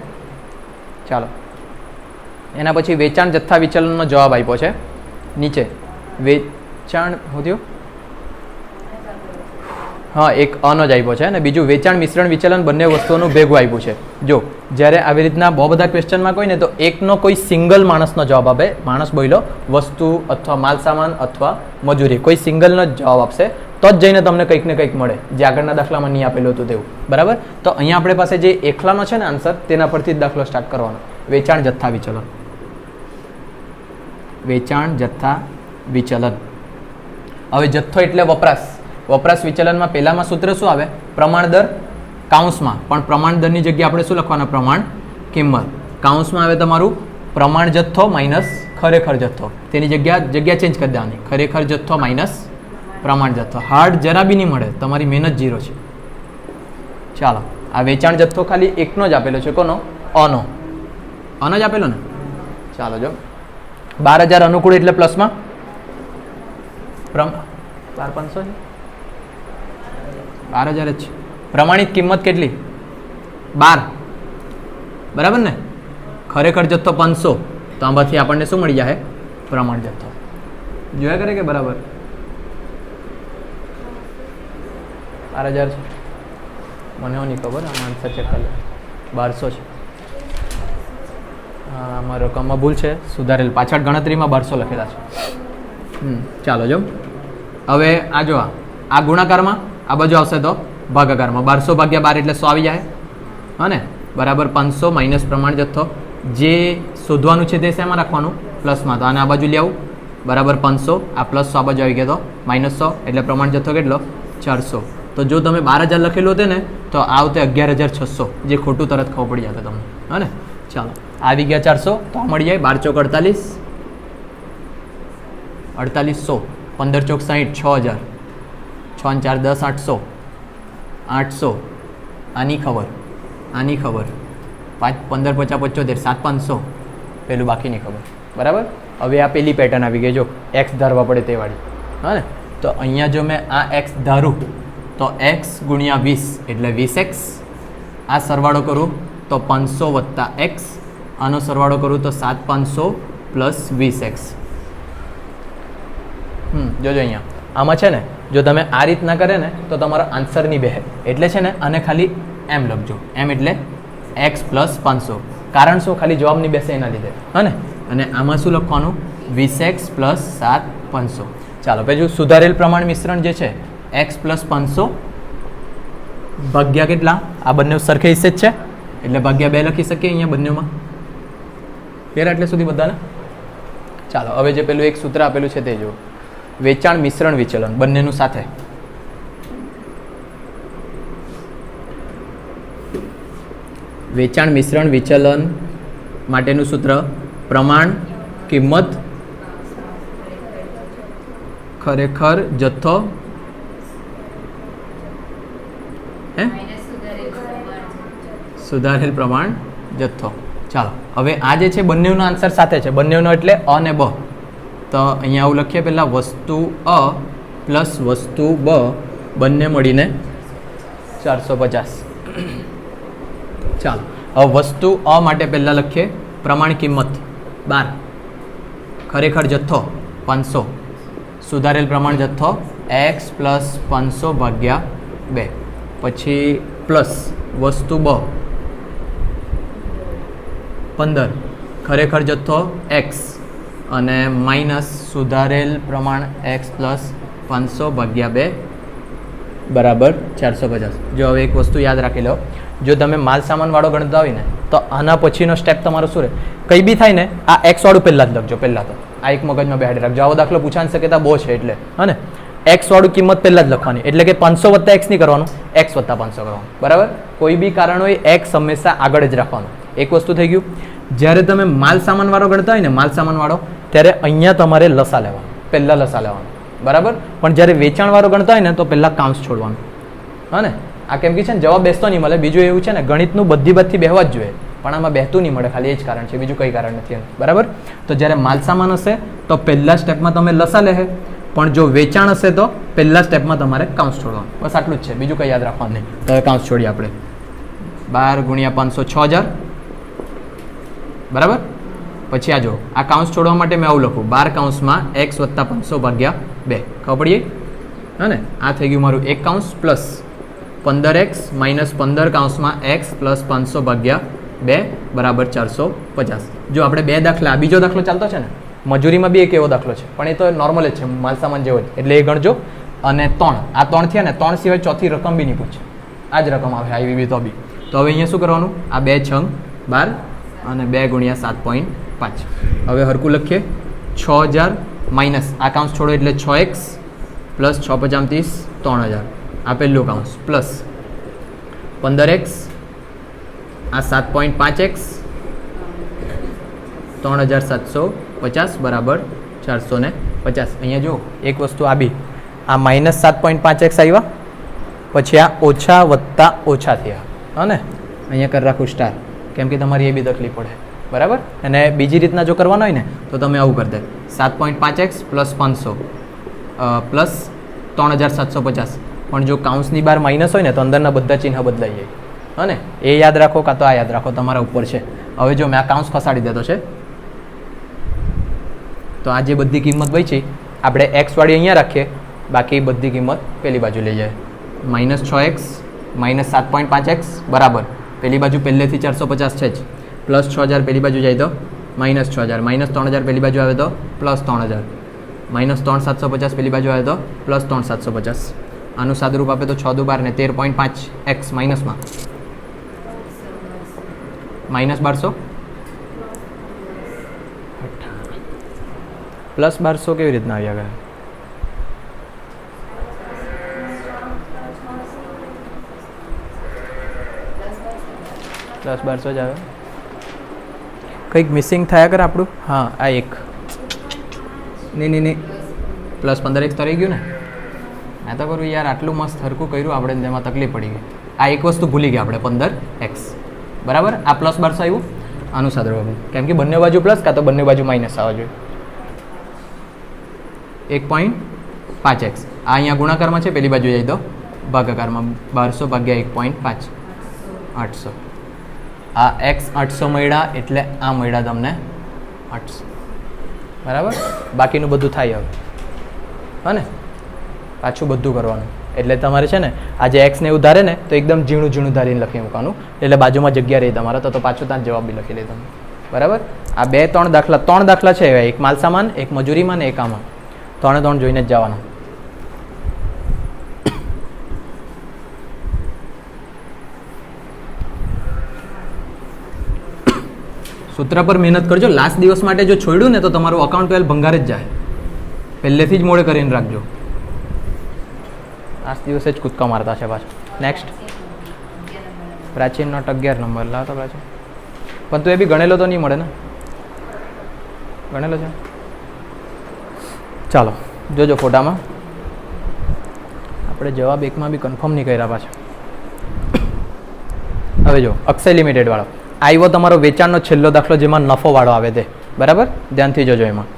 ચાલો, એના પછી વેચાણ જથ્થા વિચલનનો જવાબ આપ્યો છે નીચે. વેચાણ શું થયું? હા, એક અનો જ આપ્યો છે, અને બીજું વેચાણ મિશ્રણ વિચલન, બંને વસ્તુઓનું ભેગું આપ્યું છે. જો જ્યારે આવી રીતના બહુ બધા ક્વેશ્ચનમાં કોઈ ને તો એકનો કોઈ સિંગલ માણસનો જવાબ આપે. માણસ બોલો વસ્તુ અથવા માલ સામાન અથવા મજૂરી, કોઈ સિંગલનો જ જવાબ આપશે તો જ જઈને તમને કંઈક ને કંઈક મળે, જે આગળના દાખલામાં નહીં આપેલું હતું તેવું. બરાબર. તો અહીંયા આપણે પાસે જે એકલાનો છે ને આન્સર, તેના પરથી જ દાખલો સ્ટાર્ટ કરવાનો. વેચાણ જથ્થા વિચલન. વેચાણ જથ્થા વિચલન. હવે જથ્થો એટલે વપરાશ વિચલનમાં પહેલામાં સૂત્ર શું આવે? પ્રમાણ દર કાઉન્સમાં, પણ પ્રમાણ દરની જગ્યાએ આપણે શું લખવાના? પ્રમાણ કિંમત. કાઉન્સમાં આવે તમારું પ્રમાણ જથ્થો માઇનસ ખરેખર જથ્થો. તેની જગ્યા ચેન્જ કરી દેવાની. ખરેખર જથ્થો માઇનસ પ્રમાણ જથ્થો. હાર્ડ જરા બી નહીં મળે, તમારી મહેનત 0 છે. ચાલો, આ વેચાણ જથ્થો ખાલી એકનો જ આપેલો છે. કોનો? અનો. અનો જ આપેલો ને? ચાલો જો 12,000 અનુકૂળ એટલે પ્લસમાં 12,500 છે. 12,000 જ છે. પ્રમાણિત કિંમત કેટલી? 12. બરાબર ને? ખરેખર જથ્થો 500. તો આમાંથી આપણને શું મળી જાય? પ્રમાણ જથ્થો. જોયા કરે કે બરાબર? 12,000 છે, મને નહીં ખબર, આમાં આન્સર ચેક કરી લો. 1200 છે. આમાં રકમમાં ભૂલ છે, સુધારેલ પાછળ ગણતરીમાં 1200 લખેલા છે. ચાલો જો હવે આ જો આ ગુણાકારમાં આ બાજુ આવશે તો ભાગાકારમાં 1200 ભાગ્યા 12 એટલે 100 આવી જાય. હા ને, બરાબર 500 માઇનસ પ્રમાણ જથ્થો. જે શોધવાનું છે તે શેમાં રાખવાનું? પ્લસમાં. તો આને આ બાજુ લઈ આવું, બરાબર 500, આ પ્લસ 100 આ બાજુ આવી ગયા તો -100 એટલે પ્રમાણ જથ્થો કેટલો? 400. તો જો તમે 12,000 લખેલું હતું ને તો આ આવતે 11,600, જે ખોટું તરત ખબર પડી જશે તમને. હા ને, ચાલો આવી ગયા 400, તો આ મળી જાય 12 ચોક 48, 4800, 15 ચોક 60, 6,000, 6 ને 4 10, 800, 800, આની ખબર, 5 15 50 75, 7 500, પેલું બાકીની ખબર. બરાબર, હવે આ પેલી પેટર્ન આવી ગઈ, જો એક્સ ધારવા પડે તે વાળી. હા ને, તો અહીંયા જો મેં આ એક્સ ધારું તો x ગુણ્યા 20 એટલે 20x. આ સરવાળો કરું તો 500 વત્તા x, આનો સરવાળો કરું તો 7,500 પ્લસ 20x. જોજો અહીંયા આમાં છે ને, જો તમે આ રીતના કરે ને તો તમારો આન્સર નહીં બેહે. એટલે છે ને આને ખાલી એમ લખજો, એમ એટલે x પ્લસ 500. કારણ શું? ખાલી જવાબ નહીં બેસે એના લીધે. હા ને, અને આમાં શું લખવાનું? 20x plus 7,500. ચાલો પેલું સુધારેલ પ્રમાણ મિશ્રણ જે છે x પ્લસ 500 ભાગ્યા કેટલા? આ બંને સરખે હિસ્સે જ છે એટલે ભાગ્યા 2 લખી શકીએ અહીંયા બંનેમાં. પહેલાં એટલે સુધી બધાને. ચાલો હવે જે પેલું એક સૂત્ર આપેલું છે તે જુઓ, વેચાણ મિશ્રણ વિચલન બંનેનું સાથે. વેચાણ મિશ્રણ વિચલન માટેનું સૂત્ર પ્રમાણ કિંમત ખરેખર જથ્થો સુધારેલ પ્રમાણ જથ્થો. ચાલો હવે આ જે છે બંનેનો આન્સર સાથે છે, બંનેનો એટલે અ ને બ. તો અહીંયા આવું લખીએ, પહેલાં વસ્તુ અ પ્લસ વસ્તુ બ બંને મળીને 450. ચાલો હવે વસ્તુ અ માટે પહેલાં લખીએ પ્રમાણ કિંમત 12, ખરેખર જથ્થો 500, સુધારેલ પ્રમાણ જથ્થો x પ્લસ 500 ભાગ્યા 2, પછી પ્લસ વસ્તુ બ 15, ખરેખર જથ્થો x અને માઇનસ સુધારેલ પ્રમાણ x પ્લસ 500 ભાગ્યા 2 બરાબર 450. જો હવે એક વસ્તુ યાદ રાખી લો, જો તમે માલ સામાન વાળો ગણતા હોય ને તો આના પછીનો સ્ટેપ તમારો શું રહે? કંઈ બી થાય ને આ એક્સ વાળું પહેલાં જ લખજો. પહેલાં તો આ એક મગજમાં બેહાડી રાખજો. આવો દાખલો પૂછાની શક્યતા બહુ છે એટલે. હા ને, એક્સ વાળું કિંમત પહેલાં જ લખવાની, એટલે કે 500 વત્તા એક્સ નહીં કરવાનું, એક્સ વત્તા 500 કરવાનું. બરાબર, કોઈ બી કારણ હોય એક્સ હંમેશા આગળ જ રાખવાનું. એક વસ્તુ થઈ ગયું. જ્યારે તમે માલ સામાન વાળો ગણતા હોય ને, માલ સામાન વાળો, ત્યારે અહીંયા તમારે લસા લેવાનું, પહેલાં લસા લેવાનું. બરાબર, પણ જ્યારે વેચાણ વાળો ગણતા હોય ને તો પહેલાં કાઉન્સ છોડવાનું. હા ને, આ કેમ કે છે ને જવાબ બેસતો નહીં મળે. બીજું એવું છે ને, ગણિતનું બધી બાજુથી બેહવા જ જોઈએ, પણ આમાં બેહતું નહીં મળે. ખાલી એ જ કારણ છે, બીજું કંઈ કારણ નથી. બરાબર, તો જ્યારે માલ સામાન હશે તો પહેલા સ્ટેપમાં તમે લસા લેહે, પણ જો વેચાણ હશે તો પહેલા સ્ટેપમાં તમારે કાઉન્સ છોડવાનું. બસ આટલું જ છે, બીજું કંઈ યાદ રાખવાનું નહીં. તો હવે કાઉન્સ છોડીએ આપણે. 12 ગુણ્યા 500 6000. બરાબર, પછી આ જો આ કાઉન્સ છોડવા માટે મેં આવું લખું, 12 કાઉન્સમાં x વત્તા 500 ભાગ્યા 2. ખબર પડીએ? હા ને, આ થઈ ગયું મારું એક કાઉન્સ પ્લસ 15x માઇનસ 15 કાઉન્સમાં x પ્લસ 500 ભાગ્યા 2 બરાબર 450. જો આપણે બે દાખલા, બીજો દાખલો ચાલતો છે ને, મજૂરીમાં બી એક એવો દાખલો છે, પણ એ તો નોર્મલ જ છે, માલ સામાન જેવો જ, એટલે એ ગણજો. અને 3, આ 3 થયા ને, 3 સિવાય ચોથી રકમ બી નહીં પૂછે, આ જ રકમ આવે આવી બી તો બી. તો હવે અહીંયા શું કરવાનું? આ 2 છંગ 12 અને 2 ગુણ્યા 7.5. હવે હરકું લખીએ, 6000 માઇનસ આ કાઉન્સ છોડો એટલે 6x પ્લસ 6 × 30 3000. આ પહેલું કાઉન્સ પ્લસ 15x, આ 7.5x 3750 બરાબર 450. અહીંયા જો એક વસ્તુ આ બી, આ માઇનસ 7.5x આવ્યા, પછી આ ઓછા વત્તા ઓછા થયા. હા ને, અહીંયા કરી રાખું સ્ટાર, કેમ કે તમારી એ બી તકલીફ પડે. બરાબર, અને બીજી રીતના જો કરવાનું હોય ને તો તમે આવું કરી દે, 7.5x પ્લસ 500 પ્લસ 3750. પણ જો કાઉન્સની બહાર માઇનસ હોય ને તો અંદરના બધા ચિહ્ન બદલાઈ જાય. હા ને, એ યાદ રાખો, કાં તો આ યાદ રાખો, તમારા ઉપર છે. હવે જો મેં આ કાઉન્સ ખસાડી દેતો છે, તો આ જે બધી કિંમત બચી આપણે એક્સ વાળી અહીંયા રાખીએ, બાકી બધી કિંમત પેલી બાજુ લઈ જાય. -6x -7.5x બરાબર પેલી બાજુ પહેલેથી 450 છે જ +6000 પેલી બાજુ જાય તો -6000 -3000 પેલી બાજુ આવે તો +3000 -3750 પેલી બાજુ આવે તો +3750 આનું સાદુરૂપ આપે તો 6 દુ 12 ને 13.5x માઇનસમાં -1200 +1200 કેવી રીતના આવ્યા ગયા +1200 જ આવે કંઈક મિસિંગ થયા કરે આપણું હા આ એક નહીં +15x તો રહી ગયું ને મેં તો કરું યાર આટલું મસ્ત હરખું કર્યું આપણે તેમાં તકલીફ પડી ગઈ આ એક વસ્તુ ભૂલી ગયા આપણે 15x બરાબર આ +1200 આવ્યું આનું સાદું બાબુ કેમ કે બંને બાજુ પ્લસ કાં તો બંને બાજુ માઇનસ આવવા જોઈએ 1.5x આ અહીંયા ગુણાકારમાં છે પેલી બાજુ જાય તો ભાગાકારમાં 1200 ભાગ્યા 1.5 800 આ x 800 મળ્યા એટલે આ મળ્યા તમને 800 બરાબર બાકીનું બધું થાય હવે હા ને પાછું બધું કરવાનું એટલે તમારે છે ને આ જે એક્સ ને એવું ધારે ને તો એકદમ ઝીણું ઝીણું ધારીને લખી મૂકવાનું એટલે બાજુમાં જગ્યા રહી તમારા તો પાછું ત્યાં જવાબ બી લખી લે તમે બરાબર આ 3 દાખલા છે એક માલ સામાન એક મજૂરીમાં ને એક આમાં 3 જોઈને જ જવાના સૂત્ર પર મહેનત કરજો લાસ્ટ દિવસ માટે જો છોડ્યું ને તો તમારું અકાઉન્ટ વેલ ભંગાર જ જાય પહેલેથી જ મોડે કરીને રાખજો લાસ્ટ દિવસે જ કૂદકા મારતા છે પાછા નેક્સ્ટ પ્રાચીન નોટ 11 નંબર લાવતો પ્રાચીન પણ તું એ બી ગણેલો તો નહીં મળે ને ગણેલો છે ચાલો જોજો ફોટામાં આપણે જવાબ એકમાં બી કન્ફર્મ નહીં કર્યા પાછા હવે જો અક્ષય લિમિટેડ વાળો આવ્યો તમારો વેચાણનો છેલ્લો દાખલો જેમાં નફોવાળો આવે તે બરાબર ધ્યાનથી જોજો એમાં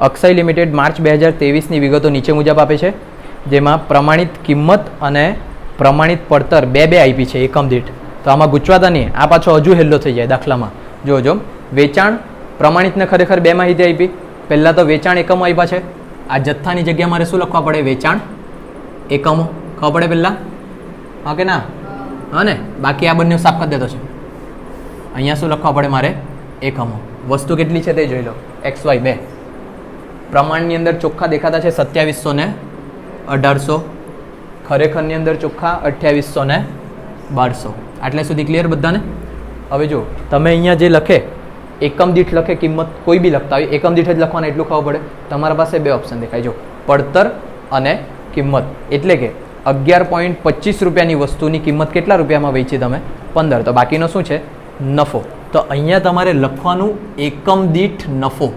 અક્ષય લિમિટેડ માર્ચ 2023ની વિગતો નીચે મુજબ આપે છે જેમાં પ્રમાણિત કિંમત અને પ્રમાણિત પડતર બે આપી છે એકમ દીઠ તો આમાં ગુચવાતા નહીં આ પાછો હજુ હેલ્લો થઈ જાય દાખલામાં જોજો વેચાણ પ્રમાણિતને ખરેખર બે માહિતી આપી પહેલાં તો વેચાણ એકમો આપ્યા છે આ જથ્થાની જગ્યાએ મારે શું લખવા પડે વેચાણ એકમો ખબર પડે પહેલાં હા કે ના હા ને બાકી આ બંને સાફ કરી દેતો છે અહીંયા શું લખવા પડે મારે એકમો વસ્તુ કેટલી છે તે જોઈ લો XY 2 પ્રમાણની અંદર ચોખ્ખા દેખાતા છે 2700 ને 1800 ખરેખરની અંદર ચોખ્ખા 2800 ને 1200 આટલે સુધી ક્લિયર બધાને હવે જો તમે અહીંયા જે લખે એકમ દીઠ લખે કિંમત કોઈ બી લખતા હોય એકમ દીઠ જ લખવાના એટલું ખબર પડે તમારા પાસે બે ઓપ્શન દેખાય જો પડતર અને કિંમત એટલે કે 11.25 રૂપિયાની વસ્તુની કિંમત કેટલા રૂપિયામાં વેચી તમે 15 તો બાકીનો શું છે નફો તો અહીંયા તમારે લખવાનું એકમ દીઠ નફો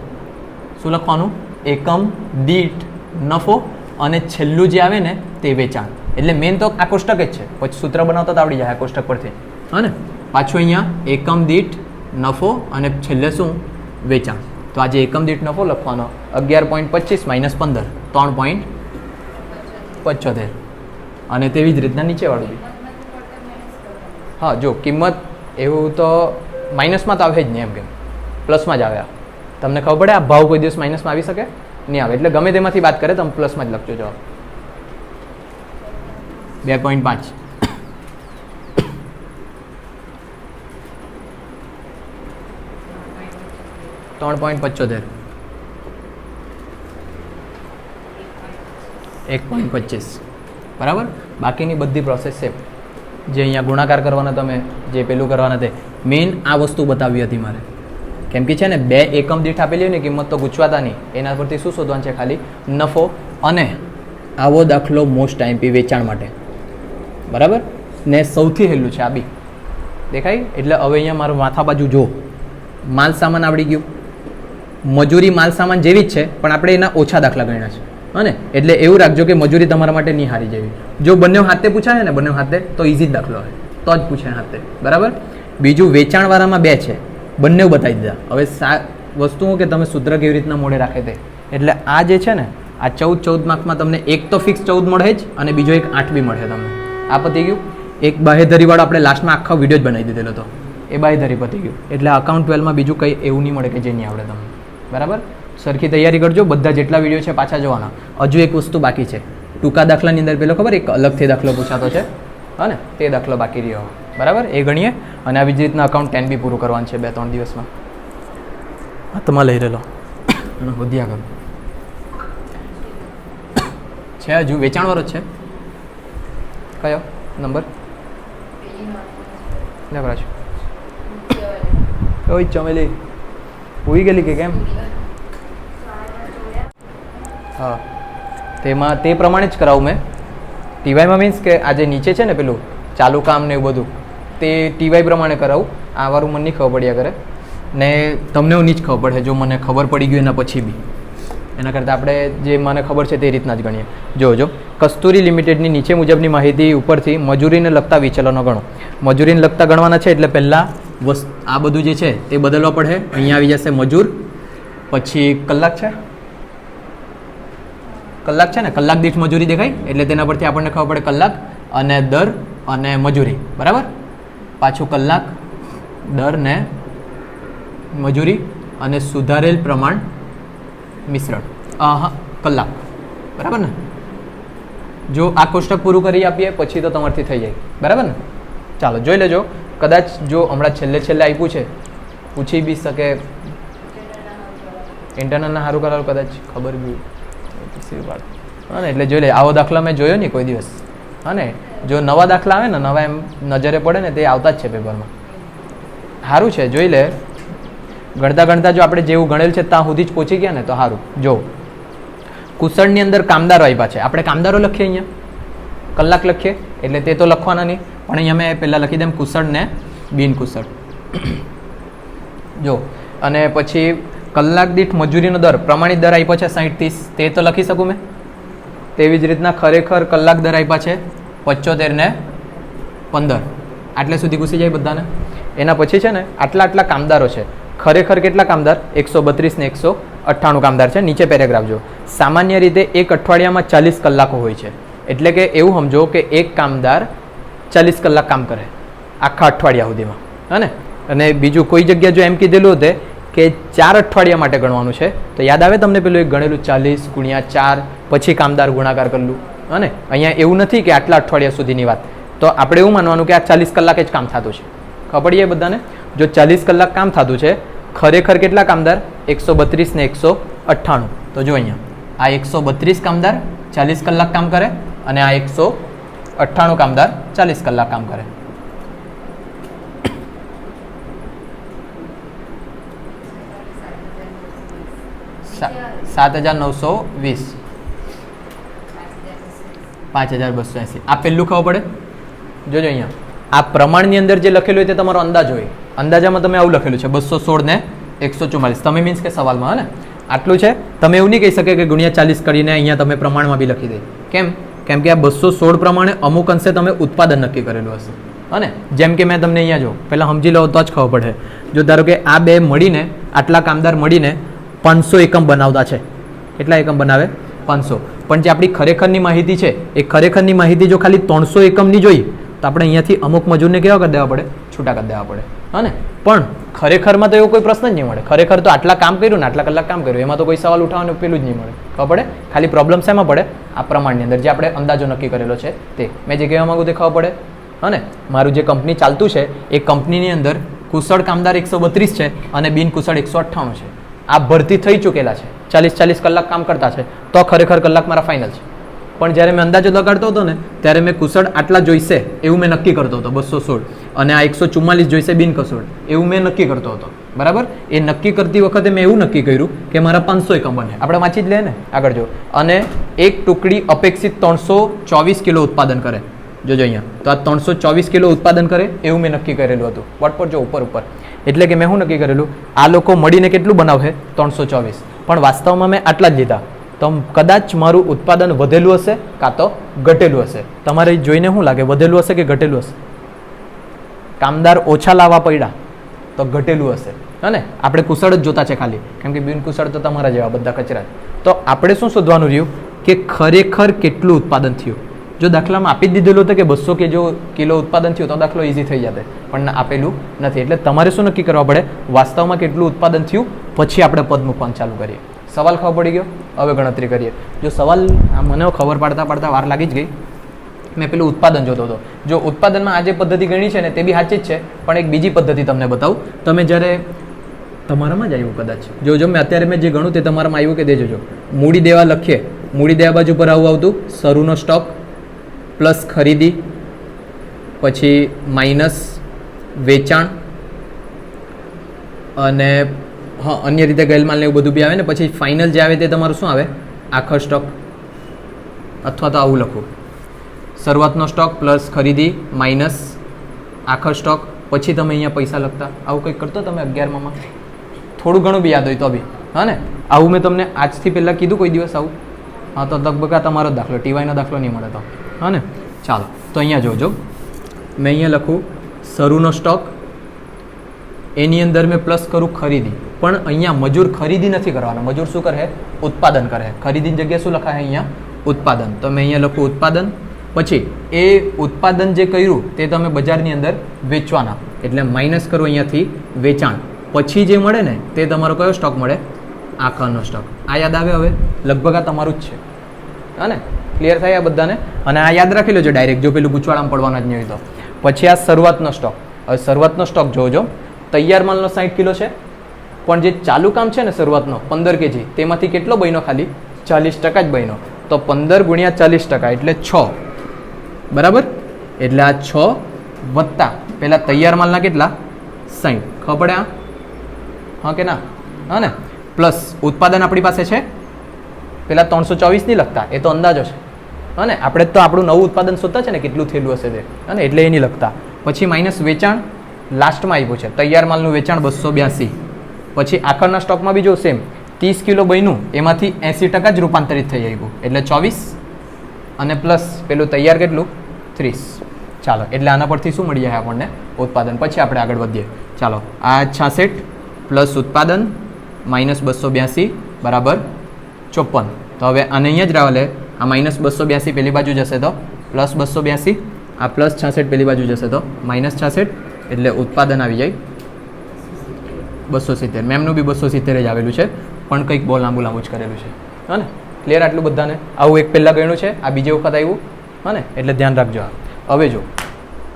શું લખવાનું એકમ દીઠ નફો અને છેલ્લું જે આવે ને તે વેચાણ એટલે મેન તો આ કોષ્ટક જ છે પછી સૂત્ર બનાવતા તો આવડી જાય આ કોષ્ટક પરથી હા ને પાછું અહીંયા એકમ દીઠ નફો અને છેલ્લે શું વેચાણ તો આજે એકમ દીઠ નફો લખવાનો 11.25 - 15 3.75 અને તેવી જ રીતના નીચેવાળું બી હા જો કિંમત એવું તો માઇનસમાં તો આવે જ નહીં એમ કે પ્લસમાં જ આવે તમને ખબર પડે આ ભાવ કોઈ દિવસ માઇનસમાં આવી શકે નહીં આવે એટલે ગમે તેમાંથી વાત કરે તમે પ્લસમાં જ લખજો જવાબ 2.5 3.75 1.25 બરાબર બાકીની બધી પ્રોસેસ છે જે અહીંયા ગુણાકાર કરવાના તમે જે પેલું કરવાના તે મેઇન આ વસ્તુ બતાવી હતી મારે કેમ કે છે ને બે એકમ દીઠ આપેલી હોય ને કિંમત તો ગુચવાતા નહીં એના પરથી શું શોધવાનું છે ખાલી નફો અને આવો દાખલો મોસ્ટ આઈએમપી વેચાણ માટે બરાબર ને સૌથી હેલું છે આ બી દેખાય એટલે હવે અહીંયા મારું માથા બાજુ જો માલ સામાન આવડી ગયું મજૂરી માલ સામાન જેવી જ છે પણ આપણે એના ઓછા દાખલા ગણ્યા છે હા ને એટલે એવું રાખજો કે મજૂરી તમારા માટે નહીં હારી જેવી જો બંને હાથે પૂછાય ને બંને હાથે તો ઇઝી જ દાખલો હોય તો જ પૂછે હાથે બરાબર બીજું વેચાણવાળામાં બે છે બંને બતાવી દીધા હવે વસ્તુઓ કે તમે સૂત્ર કેવી રીતના મોડે રાખે તે એટલે આ જે છે ને આ 14 માર્કમાં તમને એક તો ફિક્સ 14 મળે જ અને બીજો એક 8 બી મળે તમને આ પતી ગયું એક બાહેધરીવાળો આપણે લાસ્ટમાં આખો વિડીયો જ બનાવી દીધેલો હતો એ બાહેધરી પતી ગયું એટલે અકાઉન્ટ 12માં બીજું કંઈ એવું નહીં મળે કે જે નહીં આવડે તમને બરાબર સરખી તૈયારી કરજો બધા જેટલા વિડીયો છે પાછા જોવાના હજુ એક વસ્તુ બાકી છે ટૂંકા દાખલાની અંદર પેલો ખબર એક અલગથી દાખલો પૂછાતો છે, હા ને, તે દાખલો બાકી રહ્યો, બરાબર, એ ગણીએ. અને આવી જ રીતના અકાઉન્ટ 10 બી પૂરું કરવાનું છે 2-3 દિવસમાં. હાથમાં લઈ રહેલો અને વધ્યા કરો છે. હજુ વેચાણવાળો જ છે. કયો નંબર લેવરા છે? ઓય ચમેલી ઉઈ ગયેલી કે કેમ? હા, તેમાં તે પ્રમાણે જ કરાવું મેં. ટીવાયમાં મીન્સ કે આ જે નીચે છે ને પેલું ચાલુ કામ ને એવું બધું, તે ટીવાય પ્રમાણે કરાવું. આ વારું મને નહીં ખબર પડ્યા કરે ને તમને એવું નહીં જ ખબર પડે જો મને ખબર પડી ગયું એના પછી બી. એના કરતાં આપણે જે મને ખબર છે તે રીતના જ ગણીએ. જો કસ્તુરી લિમિટેડની નીચે મુજબની માહિતી ઉપરથી મજૂરીને લગતા વિચલનો ગણો. મજૂરીને લગતા ગણવાના છે એટલે પહેલાં આ બધું જે છે તે બદલવા પડે. અહીંયા આવી જશે મજૂર, પછી કલાક છે ને, કલાક દીઠ મજૂરી દેખાય એટલે તેના પરથી આપણને ખબર પડે કલાક અને દર અને મજૂરી, બરાબર. પાછું કલાક, દર ને મજૂરી અને સુધારેલ પ્રમાણ મિશ્રણ કલાક, બરાબર ને. જો આ કોષ્ટક પૂરું કરી આપીએ પછી તો તમારથી થઈ જાય, બરાબર ને. ચાલો જોઈ લેજો. કદાચ જો હમણાં છેલ્લે આપ્યું છે, પૂછી બી શકે. ઇન્ટરનલના સારું કરાવું કદાચ ખબર બી હા ને, એટલે જોઈ લે. આવો દાખલા મેં જોયો નહીં કોઈ દિવસ, હા ને. જો નવા દાખલા આવે ને, નવા એમ નજરે પડે ને, તે આવતા જ છે પેપરમાં. સારું છે, જોઈ લે. ગણતા જો આપણે જેવું ગણેલ છે ત્યાં સુધી જ પહોંચી ગયા ને તો સારું. જો કુશળની અંદર કામદારો આપ્યા છે, આપણે કામદારો લખીએ, અહીંયા કલાક લખીએ એટલે તે તો લખવાના નહીં, પણ અહીંયા મેં પહેલાં લખી દઉં કુશળ ને બિનકુશળ. જો અને પછી કલાક દીઠ મજૂરીનો દર, પ્રમાણિત દર આપ્યો છે 60-30, તે તો લખી શકું મેં. તેવી જ રીતના ખરેખર કલાક દર આપ્યા છે 75 ને 15, આટલે સુધી ઘૂસી જાય બધાને. એના પછી છે ને આટલા કામદારો છે. ખરેખર કેટલા કામદાર? 132 ને 198 કામદાર છે. નીચે પેરેગ્રાફ જો. સામાન્ય રીતે એક અઠવાડિયામાં 40 કલાકો હોય છે. એટલે કે એવું સમજો કે એક કામદાર 40 કલાક કામ કરે આખા અઠવાડિયા સુધીમાં, હા ને. અને બીજું કોઈ જગ્યા જો એમ કીધેલું હતું કે 4 અઠવાડિયા માટે ગણવાનું છે, તો યાદ આવે તમને પેલું એક ગણેલું 40 × 4 પછી કામદાર ગુણાકાર કરેલું, હા ને. અહીંયા એવું નથી કે આટલા અઠવાડિયા સુધીની વાત. તો આપણે એવું માનવાનું કે આ 40 કલાકે જ કામ થતું છે. ખબર પડી બધાને? જો 40 કલાક કામ થતું છે, ખરેખર કેટલા કામદાર? 132 ને 198. તો જો અહીંયા આ 132 કામદાર 40 કલાક કામ કરે અને આ 198 કામદાર 40 કલાક કામ કરે. $7,920 5,280. આ પહેલું ખબર પડે. જોજો અહીંયા આ પ્રમાણની અંદર જે લખેલું હોય તે તમારો અંદાજ હોય. અંદાજામાં તમે આવું લખેલું છે 216 ને 144. તમે મીન્સ કે સવાલમાં, હા ને, આટલું છે. તમે એવું નહીં કહી શકે કે ગુણ્યા 40 કરીને અહીંયા તમે પ્રમાણમાં બી લખી દે. કેમ કે આ 216 પ્રમાણે અમુક અંશે તમે ઉત્પાદન નક્કી કરેલું હશે, હા ને. જેમ કે મેં તમને અહીંયા જો પહેલાં સમજી લો તો જ ખબર પડે. જો ધારો કે આ બે મળીને, આટલા કામદાર મળીને 500 એકમ બનાવતા છે. કેટલા એકમ બનાવે? 500. પણ જે આપણી ખરેખરની માહિતી છે એ ખરેખરની માહિતી જો ખાલી 300 એકમની જોઈ તો આપણે અહીંયાથી અમુક મજૂરને કેવા કરી દેવા પડે? છૂટા કરી દેવા પડે, હા ને. પણ ખરેખરમાં તો એવો કોઈ પ્રશ્ન જ નહીં મળે. ખરેખર તો આટલા કામ કર્યું ને આટલા કલાક કામ કર્યું, એમાં તો કોઈ સવાલ ઉઠાવવાનું પેલું જ નહીં મળે. ખબર પડે? ખાલી પ્રોબ્લેમ શેમાં પડે? આ પ્રમાણની અંદર જે આપણે અંદાજો નક્કી કરેલો છે તે. મેં જે કહેવા માંગુ તે ખબર પડે, હા ને. મારું જે કંપની ચાલતું છે એ કંપનીની અંદર કુશળ કામદાર 132 છે અને બિનકુશળ 198 છે. આ ભરતી થઈ ચૂકેલા છે, 40 કલાક કામ કરતા છે, તો ખરેખર કલાક મારા ફાઇનલ છે. પણ જ્યારે મેં અંદાજો લગાડતો હતો ને ત્યારે મેં કુશળ આટલા જોઈશે એવું મેં નક્કી કરતો હતો 216, અને આ 144 જોઈશે બિનકુશળ એવું મેં નક્કી કરતો હતો, બરાબર. એ નક્કી કરતી વખતે મેં એવું નક્કી કર્યું કે મારા 500 એકમ બને. આપણે વાંચી જ લે ને આગળ જો. અને એક ટુકડી અપેક્ષિત 324 કિલો ઉત્પાદન કરે. જોજો અહીંયા તો આ 324 કિલો ઉત્પાદન કરે એવું મેં નક્કી કરેલું હતું. વોટ પર જો ઉપર. એટલે કે મેં શું નક્કી કરેલું? આ લોકો મળીને કેટલું બનાવશે? 324. પણ વાસ્તવમાં મેં આટલા જ લીધા. તો કદાચ મારું ઉત્પાદન વધેલું હશે કાં તો ઘટેલું હશે. તમારે જોઈને શું લાગે? વધેલું હશે કે ઘટેલું હશે? કામદાર ઓછા લાવવા પડ્યા તો ઘટેલું હશે, હા ને. આપણે કુશળ જ જોતા છે ખાલી, કેમ કે બિનકુશળ તો તમારા જેવા બધા કચરા. તો આપણે શું શોધવાનું રહ્યું કે ખરેખર કેટલું ઉત્પાદન થયું. જો દાખલામાં આપી જ દીધેલું હતું કે 200 કિલો ઉત્પાદન થયું તો દાખલો ઇઝી થઈ જશે, પણ આપેલું નથી. એટલે તમારે શું નક્કી કરવા પડે? વાસ્તવમાં કેટલું ઉત્પાદન થયું પછી આપણે પદ મૂકવાનું ચાલુ કરીએ. સવાલ ખબર પડી ગયો? હવે ગણતરી કરીએ. જો સવાલ મને ખબર પાડતા પાડતા વાર લાગી જ ગઈ. મેં પેલું ઉત્પાદન જોતો હતો. જો ઉત્પાદનમાં આ જે પદ્ધતિ ગણી છે ને તે બી સાચી જ છે, પણ એક બીજી પદ્ધતિ તમને બતાવું. તમે જ્યારે તમારામાં જ આવ્યું કદાચ, જો મેં અત્યારે મેં જે ગણું તે તમારામાં આવ્યું કે તે જોજો. મૂડી દેવા લખીએ, મૂડી દેવા બાજુ પર આવું આવતું શરૂનો સ્ટોક પ્લસ ખરીદી, પછી માઇનસ વેચાણ, અને હા અન્ય રીતે ગયેલ માલ ને એવું બધું બી આવે ને. પછી ફાઇનલ જે આવે તે તમારું શું આવે? આખો સ્ટોક. અથવા તો આવું લખું, શરૂઆતનો સ્ટોક પ્લસ ખરીદી માઇનસ આખો સ્ટોક. પછી તમે અહીંયા પૈસા લખતા. આવું કંઈક કરતો તમે 11માં? થોડું ઘણું બી યાદ હોય તો બી, હા ને? આવું મેં તમને આજથી પહેલાં કીધું કોઈ દિવસ આવું? હા, તો લગભગ આ તમારો દાખલો, ટીવાયનો દાખલો નહીં મળે તો, હા ને? ચાલો, તો અહીંયા જોજો, મેં અહીંયા લખું શરૂનો સ્ટોક, એની અંદર મેં પ્લસ કરું ખરીદી. પણ અહીંયા મજૂર ખરીદી નથી કરવાના, મજૂર શું કરે? ઉત્પાદન કરે. ખરીદીની જગ્યાએ શું લખાય અહીંયા? ઉત્પાદન. તો મેં અહીંયા લખું ઉત્પાદન. પછી એ ઉત્પાદન જે કર્યું તે તમે બજારની અંદર વેચવાના, એટલે માઇનસ કરો અહીંયાથી વેચાણ. પછી જે મળે ને તે તમારો કયો સ્ટોક મળે? આખાનો સ્ટોક. આ યાદ આવે? હવે લગભગ આ તમારું જ છે, હા ને? ક્લિયર થાય આ બધાને? અને આ યાદ રાખી લેજો ડાયરેક્ટ, જો પેલું ગૂંચવાડામાં પડવાના જ નહીં હોય તો. પછી આ શરૂઆતનો સ્ટોક. હવે શરૂઆતનો સ્ટોક જોજો, તૈયાર માલનો 60 કિલો છે, પણ જે ચાલુ કામ છે ને શરૂઆતનો 15 કેજી, તેમાંથી કેટલો બન્યો? ખાલી 40% જ બન્યો. તો 15 ગુણ્યા 40% એટલે 6, બરાબર? એટલે આ 6 વત્તા પેલા તૈયાર માલના કેટલા? 60. ખબર પડે આ? હા કે ના? હા ને? પ્લસ ઉત્પાદન આપણી પાસે છે, પેલા 324 નહીં લખતા, એ તો અંદાજો છે, હા ને? આપણે તો આપણું નવું ઉત્પાદન શોધતા છે ને કેટલું થયેલું હશે તે, હા ને? એટલે એ નહીં લખતા. પછી માઇનસ વેચાણ લાસ્ટમાં આવ્યું છે, તૈયાર માલનું વેચાણ 282. પછી આખરના સ્ટોકમાં બી જો સેમ 30 કિલો બન્યું, એમાંથી 80% જ રૂપાંતરિત થઈ આવ્યું, એટલે 24, અને પ્લસ પેલું તૈયાર કેટલું? 30. ચાલો, એટલે આના પરથી શું મળી જાય આપણને? ઉત્પાદન. પછી આપણે આગળ વધીએ. ચાલો, આ 66 પ્લસ ઉત્પાદન માઇનસ 282 બરાબર 54. તો હવે આને અહીંયા જ રાવલે, આ માઇનસ 282 પેલી બાજુ જશે તો પ્લસ 282, આ પ્લસ 66 પેલી બાજુ જશે તો માઇનસ 66, એટલે ઉત્પાદન આવી જાય 270. મેમનું બી 270 જ આવેલું છે, પણ કંઈક બહુ લાંબુ લાંબુ જ કરેલું છે, હા ને? ક્લિયર આટલું બધાને? આવું એક પહેલાં ગણ્યું છે, આ બીજી વખત આવ્યું, હા ને? એટલે ધ્યાન રાખજો. હવે જો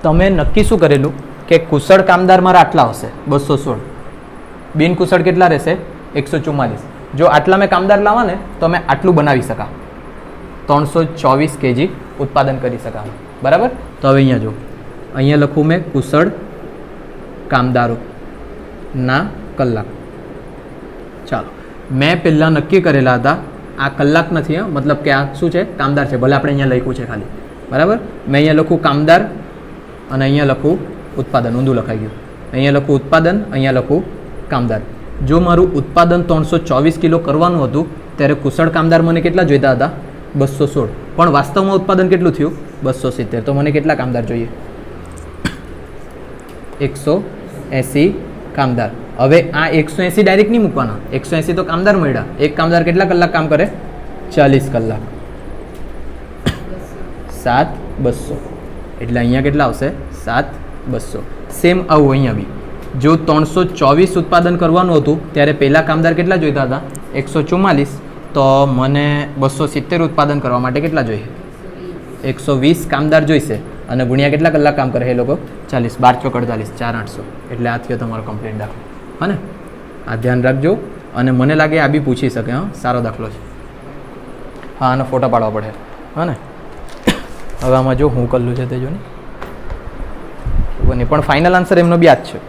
તમે નક્કી શું કરેલું કે કુશળ કામદાર મારા આટલા હશે 216, બિનકુશળ કેટલા રહેશે? 144. જો આટલા મેં કામદાર લાવવા ને તો મેં આટલું બનાવી શકા, 324 કેજી ઉત્પાદન કરી શકા, બરાબર? તો હવે અહીંયા જો, અહીંયા લખું મેં કુશળ કામદારો ના કલાક. ચાલો, મેં પહેલાં નક્કી કરેલા હતા, આ કલાક નથી, હા, મતલબ કે આ શું છે? કામદાર છે. ભલે આપણે અહીંયા લખ્યું છે ખાલી, બરાબર? મેં અહીંયા લખું કામદાર અને અહીંયા લખું ઉત્પાદન. ઊંધું લખાઈ ગયું. અહીંયા લખું ઉત્પાદન, અહીંયા લખું કામદાર. જો મારું ઉત્પાદન 324 કિલો કરવાનું હતું ત્યારે કુશળ કામદાર મને કેટલા જોઈતા હતા? 216. પણ વાસ્તવમાં ઉત્પાદન કેટલું થયું? 270. તો મને કેટલા કામદાર જોઈએ? 180 કામદાર. હવે આ 180 ડાયરેક્ટ નહીં મૂકવાના, 180 તો કામદાર મળ્યા. એક કામદાર કેટલા કલાક કામ કરે? 40 કલાક. 7,200. એટલે અહીંયા કેટલા આવશે? 7,200. સેમ આવું અહીંયા બી, જો 324 ઉત્પાદન કરવાનું હતું ત્યારે પહેલા કામદાર કેટલા જોઈતા હતા? 144. તો મને 270 ઉત્પાદન કરવા માટે કેટલા જોઈએ? 120 કામદાર જોઈશે, અને ગુણ્યા કેટલા કલાક કામ કરે એ લોકો? 40. 12 ચોક 48, 4,800. એટલે આ થયો તમારો કમ્પ્લીટ દાખલો, હા ને? આ ધ્યાન રાખજો. અને મને લાગે આ બી પૂછી શકે, હા, સારો દાખલો છે. હા, આનો ફોટો પાડવા પડે, હા ને? હવે આમાં જો હું કરેલું છે તે જો ને, પણ ફાઇનલ આન્સર એમનો બી આ જ છે.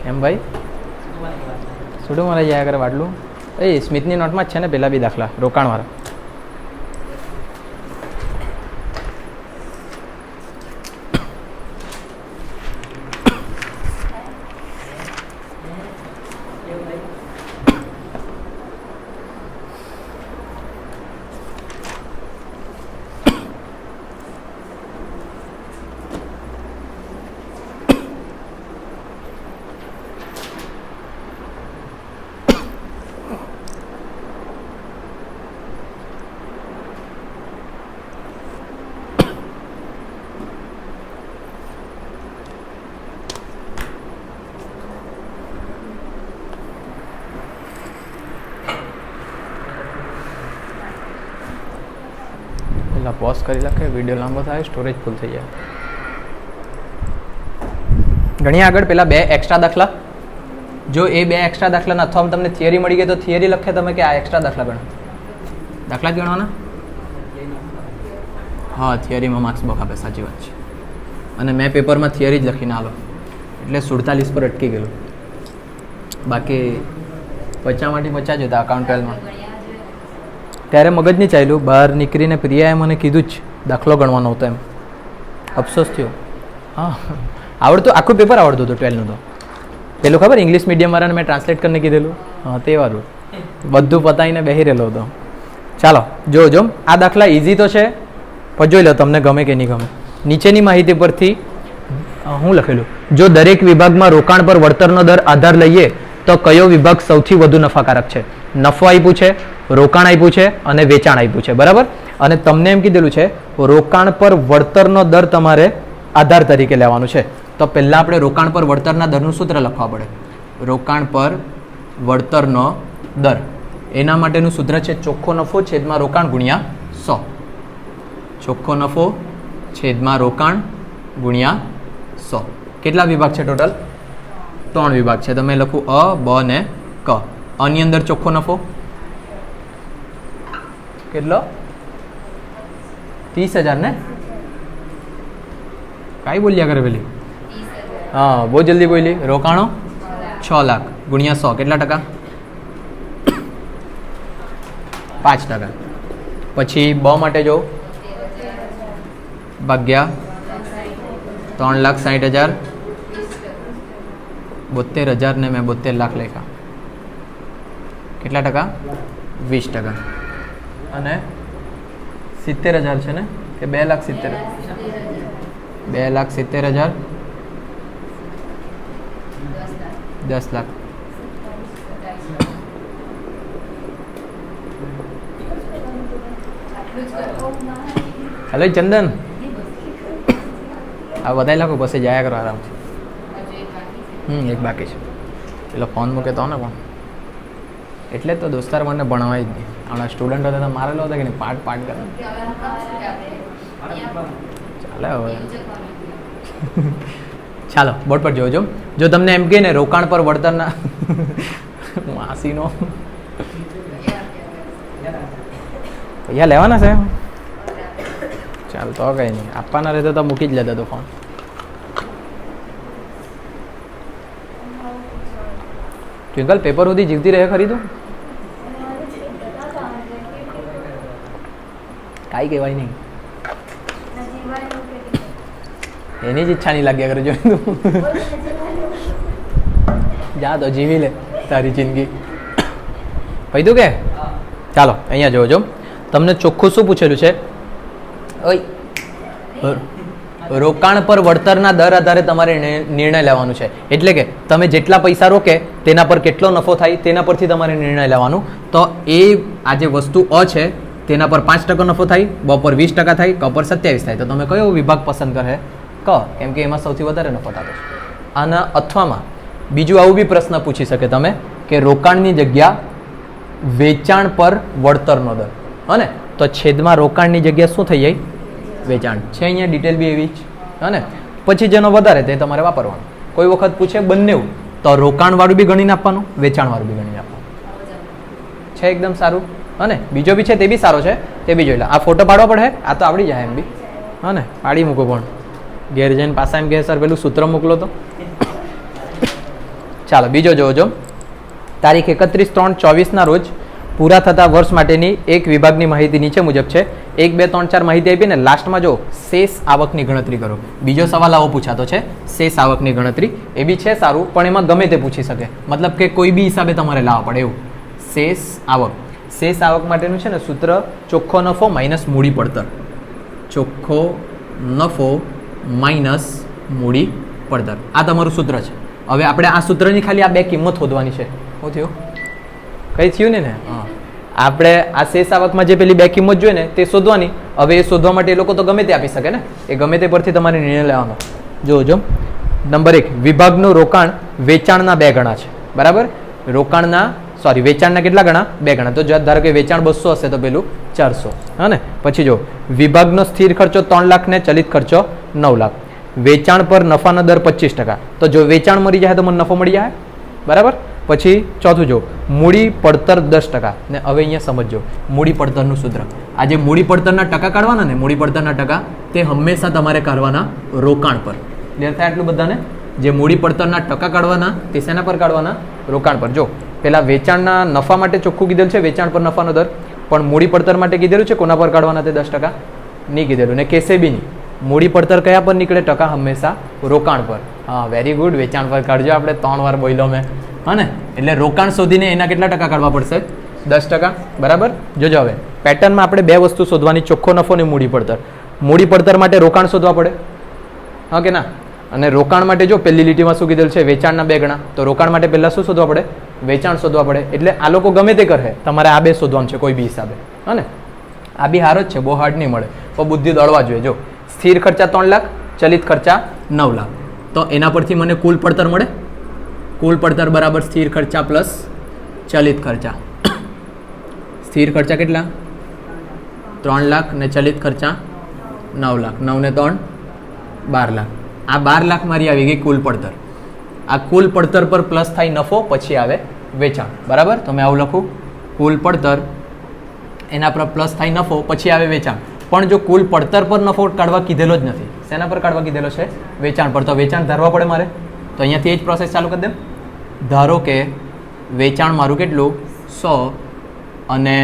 કેમ ભાઈ? શું મારે જાય કરે વાટલું? એ સ્મિતની નોટમાં જ છે ને પેલા બી દાખલા, રોકાણવાળા. એટલે પોઝ કરી નાખે, વિડીયો લાંબો થાય, સ્ટોરેજ ફૂલ થઈ જાય. ઘણી આગળ પેલા 2 એક્સ્ટ્રા દાખલા, જો એ 2 એક્સ્ટ્રા દાખલા અથવા તમને થિયરી મળી ગઈ તો થિયરી લખે તમે કે આ એક્સ્ટ્રા દાખલા ગણો, દાખલા જ ગણવાના. હા, થિયરીમાં માર્ક્સ બહુ આપે, સાચી વાત છે. અને મેં પેપરમાં થિયરી જ લખીને આલો એટલે 47 પર અટકી ગયેલું. બાકી 50માંથી 50 જ હતા અકાઉન્ટ 12માં. ત્યારે મગજ નહીં ચાલ્યું, બહાર નીકળીને પ્રિયાએ મને કીધું જ દાખલો ગણવાનો હતો એમ. અફસોસ થયો. હા, આવડતું, આખું પેપર આવડતું હતું 12નું. તો પેલું ખબર ઇંગ્લિશ મીડિયમ વાળાને મેં ટ્રાન્સલેટ કરીને કીધેલું, હા તે વાળું બધું પતાવીને બેસી રહેલો હતો. ચાલો જોજો, આ દાખલા ઇઝી તો છે, પણ જોઈ લો તમને ગમે કે નહીં ગમે. નીચેની માહિતી પરથી હું લખેલું, જો દરેક વિભાગમાં રોકાણ પર વળતરનો દર આધાર લઈએ તો કયો વિભાગ સૌથી વધુ નફાકારક છે? નફો આપ્યું છે, રોકાણ આપ્યું છે અને વેચાણ આપ્યું છે, બરાબર. અને તમને એમ કીધેલું છે રોકાણ પર વળતરનો દર તમારે આધાર તરીકે લેવાનું છે. તો પહેલાં આપણે રોકાણ પર વળતરના દરનું સૂત્ર લખવા પડે. રોકાણ પર વળતરનો દર, એના માટેનું સૂત્ર છે ચોખ્ખો નફો છેદમાં રોકાણ ગુણ્યા 100. ચોખ્ખો નફો છેદમાં રોકાણ ગુણ્યા 100. કેટલા વિભાગ છે ટોટલ? 3 વિભાગ છે. તમે લખું અ, બ ને ક. અની અંદર ચોખ્ખો નફો કેટલો? 30,000 ને? કાંઈ બોલ્યા કરે પેલી? હા, બહુ જલ્દી બોલી. રોકાણો 6 લાખ ગુણ્યા 100 કેટલા ટકા? 5%. પછી બ માટે જો ભાગ્યા 3,60,000, 72,000 ને મેં 72 લાખ લખ્યા. કેટલા ટકા? 20%. અને 70,000 છે ને કે 2,70,000? 2,70,000, 10 લાખ. હેલો ચંદન, આ બધા લાખો પછી જાયા કરો આરામથી. એક બાકી છે, પેલો ફોન મૂકે તો ને પણ એટલે તો દોસ્તાર મને ભણવાય જ નહીં. હમણાં સ્ટુડન્ટ હતા તો મારેલો હતો કે નહીં, પાઠ કરે. ચાલે હવે ચાલો બોર્ડ પર જોજો. જો તમને એમ કહે ને રોકાણ પર વળતરના માસીનો પૈસા લેવાના છે, ચાલ તો કઈ નહીં, આપવાના રહેતો તો મૂકી જ લેતો તો ફોન. ટ્વિંકલ પેપર સુધી જીવતી રહે ખરી તું? કાંઈ કહેવાય નહીં, એની જ ઈચ્છા નહીં લાગ્યા કરે. જોઈ તું જા તો જીવી લે તારી જિંદગી. ભાઈ તું કે ચાલો અહીંયા જોજો, તમને ચોખ્ખું શું પૂછેલું છે? રોકાણ પર વળતરના દર આધારે તમારે નિર્ણય લેવાનું છે. એટલે કે તમે જેટલા પૈસા રોકે તેના પર કેટલો નફો થાય તેના પરથી તમારે નિર્ણય લેવાનું. તો એ આ જે વસ્તુ અ છે તેના પર 5% નફો થાય, બ પર 20% થાય, ક પર 27 થાય. તો તમે કયો વિભાગ પસંદ કરે? ક, કેમ કે એમાં સૌથી વધારે નફો થતો છે. આના અથવામાં બીજું આવું બી પ્રશ્ન પૂછી શકે તમે કે રોકાણની જગ્યા વેચાણ પર વળતરનો દર, હને તો છેદમાં રોકાણની જગ્યા શું થઈ જાય? વેચાણ છે. અહીંયા ડિટેલ બી એવી જ, હને પછી જેનો વધારે તે તમારે વાપરવાનું. કોઈ વખત પૂછે બંને, તો રોકાણવાળું બી ગણીને આપવાનું, વેચાણવાળું બી ગણીને આપવાનું છે. એકદમ સારું. હને બીજો બી છે તે બી સારો છે, તે બી જોઈ લે. આ ફોટો પાડવો પડે, આ તો આવડી જાય એમ બી, હને પાડી મૂકો. પણ ઘેર જઈને પાછા એમ કહે સર પેલું સૂત્ર મોકલો તો. ચાલો બીજો જોજો. તારીખ 31/3/24 રોજ પૂરા થતા વર્ષ માટેની એક વિભાગની માહિતી નીચે મુજબ છે. 1, 2, 3, 4 માહિતી આપીને લાસ્ટમાં જો શેષ આવકની ગણતરી કરો. બીજો સવાલ આવો પૂછાતો છે, શેષ આવકની ગણતરી. એ બી છે સારું, પણ એમાં ગમે તે પૂછી શકે, મતલબ કે કોઈ બી હિસાબે તમારે લાવવા પડે એવું. શેષ આવક, શેષ આવક માટેનું છે ને સૂત્ર ચોખ્ખો નફો માઇનસ મૂડી પડતર. ચોખ્ખો નફો માઇનસ મૂડી પડતર, આ તમારું સૂત્ર છે. હવે આપણે આ સૂત્રની ખાલી આ બે કિંમત શોધવાની છે. શું થયું? કઈ થયું ને? હા, આપણે આ શેષ આવકમાં જે પેલી બે કિંમત જોઈએ ને તે શોધવાની. હવે એ શોધવા માટે એ લોકો તો ગમે તે આપી શકે ને, એ ગમે તે પરથી તમારે નિર્ણય લેવાનો. જોજો નંબર 1, વિભાગનું રોકાણ વેચાણના 2 ગણા છે. બરાબર, રોકાણના સોરી વેચાણના કેટલા ગણા 2 ગણા. તો ધારો કે વેચાણ 200 હશે તો પેલું 400. હા ને. પછી જો વિભાગનો સ્થિર ખર્ચો 3 લાખ ને ચલિત ખર્ચો 9 લાખ. વેચાણ પર નફાનો દર 25%. તો જો વેચાણ મળી જાય તો મને નફો મળી જાય, બરાબર. પછી ચોથું જો મૂડી પડતર 10%. ને હવે અહીંયા સમજો મૂડી પડતરનું સૂત્ર. આ જે મૂડી પડતરના ટકા કાઢવાના ને, મૂડી પડતરના ટકા તે હંમેશા તમારે કાઢવાના રોકાણ પર. ક્લિયર થાય આટલું બધાને? જે મૂડી પડતરના ટકા કાઢવાના તે શેના પર કાઢવાના? રોકાણ પર. જો પેલા વેચાણના નફા માટે ચોખ્ખું કીધેલું છે વેચાણ પર નફાનો દર, પણ મૂડી પડતર માટે કીધેલું છે કોના પર કાઢવાના તે 10%? નહીં કીધેલું. ને કેસે બી નહીં. મૂડી પડતર કયા પર નીકળે? ટકા હંમેશા રોકાણ પર. હા, વેરી ગુડ. વેચાણ પર કાઢજો. આપણે 3 વાર બોલ્યો મેં, હા ને. એટલે રોકાણ શોધીને એના કેટલા ટકા કાઢવા પડશે? 10%. બરાબર. જોજો હવે પેટર્નમાં આપણે 2 વસ્તુ શોધવાની, ચોખ્ખો નફો અને મૂડી પડતર. મૂડી પડતર માટે રોકાણ શોધવા પડે, હા કે ના? અને રોકાણ માટે જો પહેલી લીટીમાં શું કીધેલું છે? વેચાણના 2 ગણા. તો રોકાણ માટે પહેલા શું શોધવા પડે? વેચાણ શોધવા પડે. એટલે આ લોકો ગમે તે કરે, તમારે આ 2 શોધવાનું છે કોઈ બી હિસાબે, હા ને. આ બી હારો જ છે, બહુ હાર્ડ નહીં મળે, પણ બુદ્ધિ દોડવા જોઈએ. જો સ્થિર ખર્ચા 3 લાખ, ચલિત ખર્ચા 9 લાખ. તો એના પરથી મને કુલ પડતર મળે. કુલ પડતર બરાબર સ્થિર ખર્ચા પ્લસ ચલિત ખર્ચા. સ્થિર ખર્ચા કેટલા? 3 લાખ ને ચલિત ખર્ચા 9 લાખ. 9 ને 3 12 લાખ. આ 12 લાખ મારી આવી ગઈ કુલ પડતર. આ કુલ પડતર પર પ્લસ થાય નફો, પછી આવે વેચાણ. બરાબર. તો મેં આવું લખું, કુલ પડતર એના પર પ્લસ થાય નફો, પછી આવે વેચાણ. પણ જો કુલ પડતર પર નફો કાઢવા કીધેલો જ નથી, શેના પર કાઢવા કીધેલો છે? વેચાણ પર. તો વેચાણ ધારવા પડે મારે. તો અહીંયાથી એ જ પ્રોસેસ ચાલુ કરી દે. ધારો કે વેચાણ મારું કેટલું? 100 અને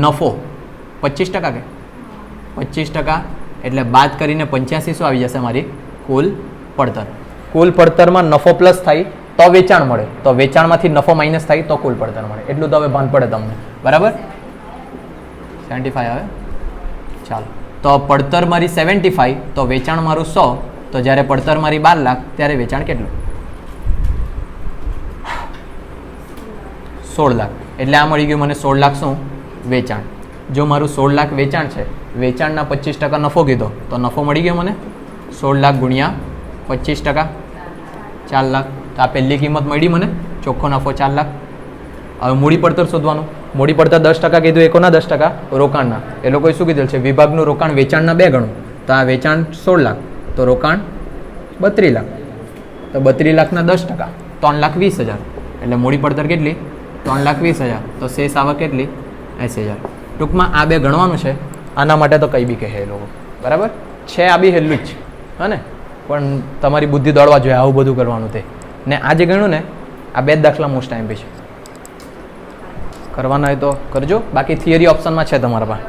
નફો 25%. કે 25%, એટલે બાદ કરીને 85 શું આવી જશે મારી? કુલ પડતર. કુલ પડતરમાં નફો પ્લસ થાય તો વેચાણ મળે, તો વેચાણમાંથી નફો માઇનસ થાય તો કુલ પડતર મળે. એટલું તો હવે ભાન પડે તમને, બરાબર. 75 આવે. ચાલો, તો પડતર મારી 75, તો વેચાણ મારું 100. તો જ્યારે પડતર મારી 12 લાખ ત્યારે વેચાણ કેટલું? 16 લાખ. એટલે આ મળી ગયું મને 16 લાખ શું? વેચાણ. જો મારું 16 લાખ વેચાણ છે, વેચાણના 25% નફો કીધો, તો નફો મળી ગયો મને 16 લાખ ગુણ્યા 25%, 4 લાખ. તો આ પહેલી કિંમત મળી મને, ચોખ્ખો નફો 4 લાખ. હવે મૂડી પડતર શોધવાનું. મૂડી પડતર 10% કીધું, એકોના 10%? રોકાણના. એ લોકોએ શું કીધેલું છે? વિભાગનું રોકાણ વેચાણના 2 ગણું. તો આ વેચાણ 16 લાખ, તો રોકાણ 32 લાખ. તો 32 લાખના 10%, 3,20,000. એટલે મૂડી પડતર કેટલી? 3,20,000. તો શેષ આવક કેટલી? 80,000. ટૂંકમાં આ 2 ગણવાનું છે. આના માટે તો કંઈ બી કહે એ લોકો, બરાબર છે. આ બી હેલું જ છે, હા ને. પણ તમારી બુદ્ધિ દોડવા જોઈએ આવું બધું કરવાનું તે. ને આ જે ગણ્યું ને, આ 2 દાખલા મોસ્ટ ટાઈમ બી છે. કરવાના હોય તો કરજો, બાકી થિયરી ઓપ્શનમાં છે તમારા પાસે.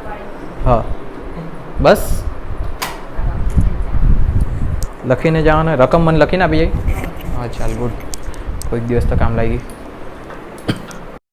હા, બસ લખીને જવાનું. રકમ મને લખીને આપી જાય. હા, ચાલ ગુડ. કોઈક દિવસ તો કામ લાગી.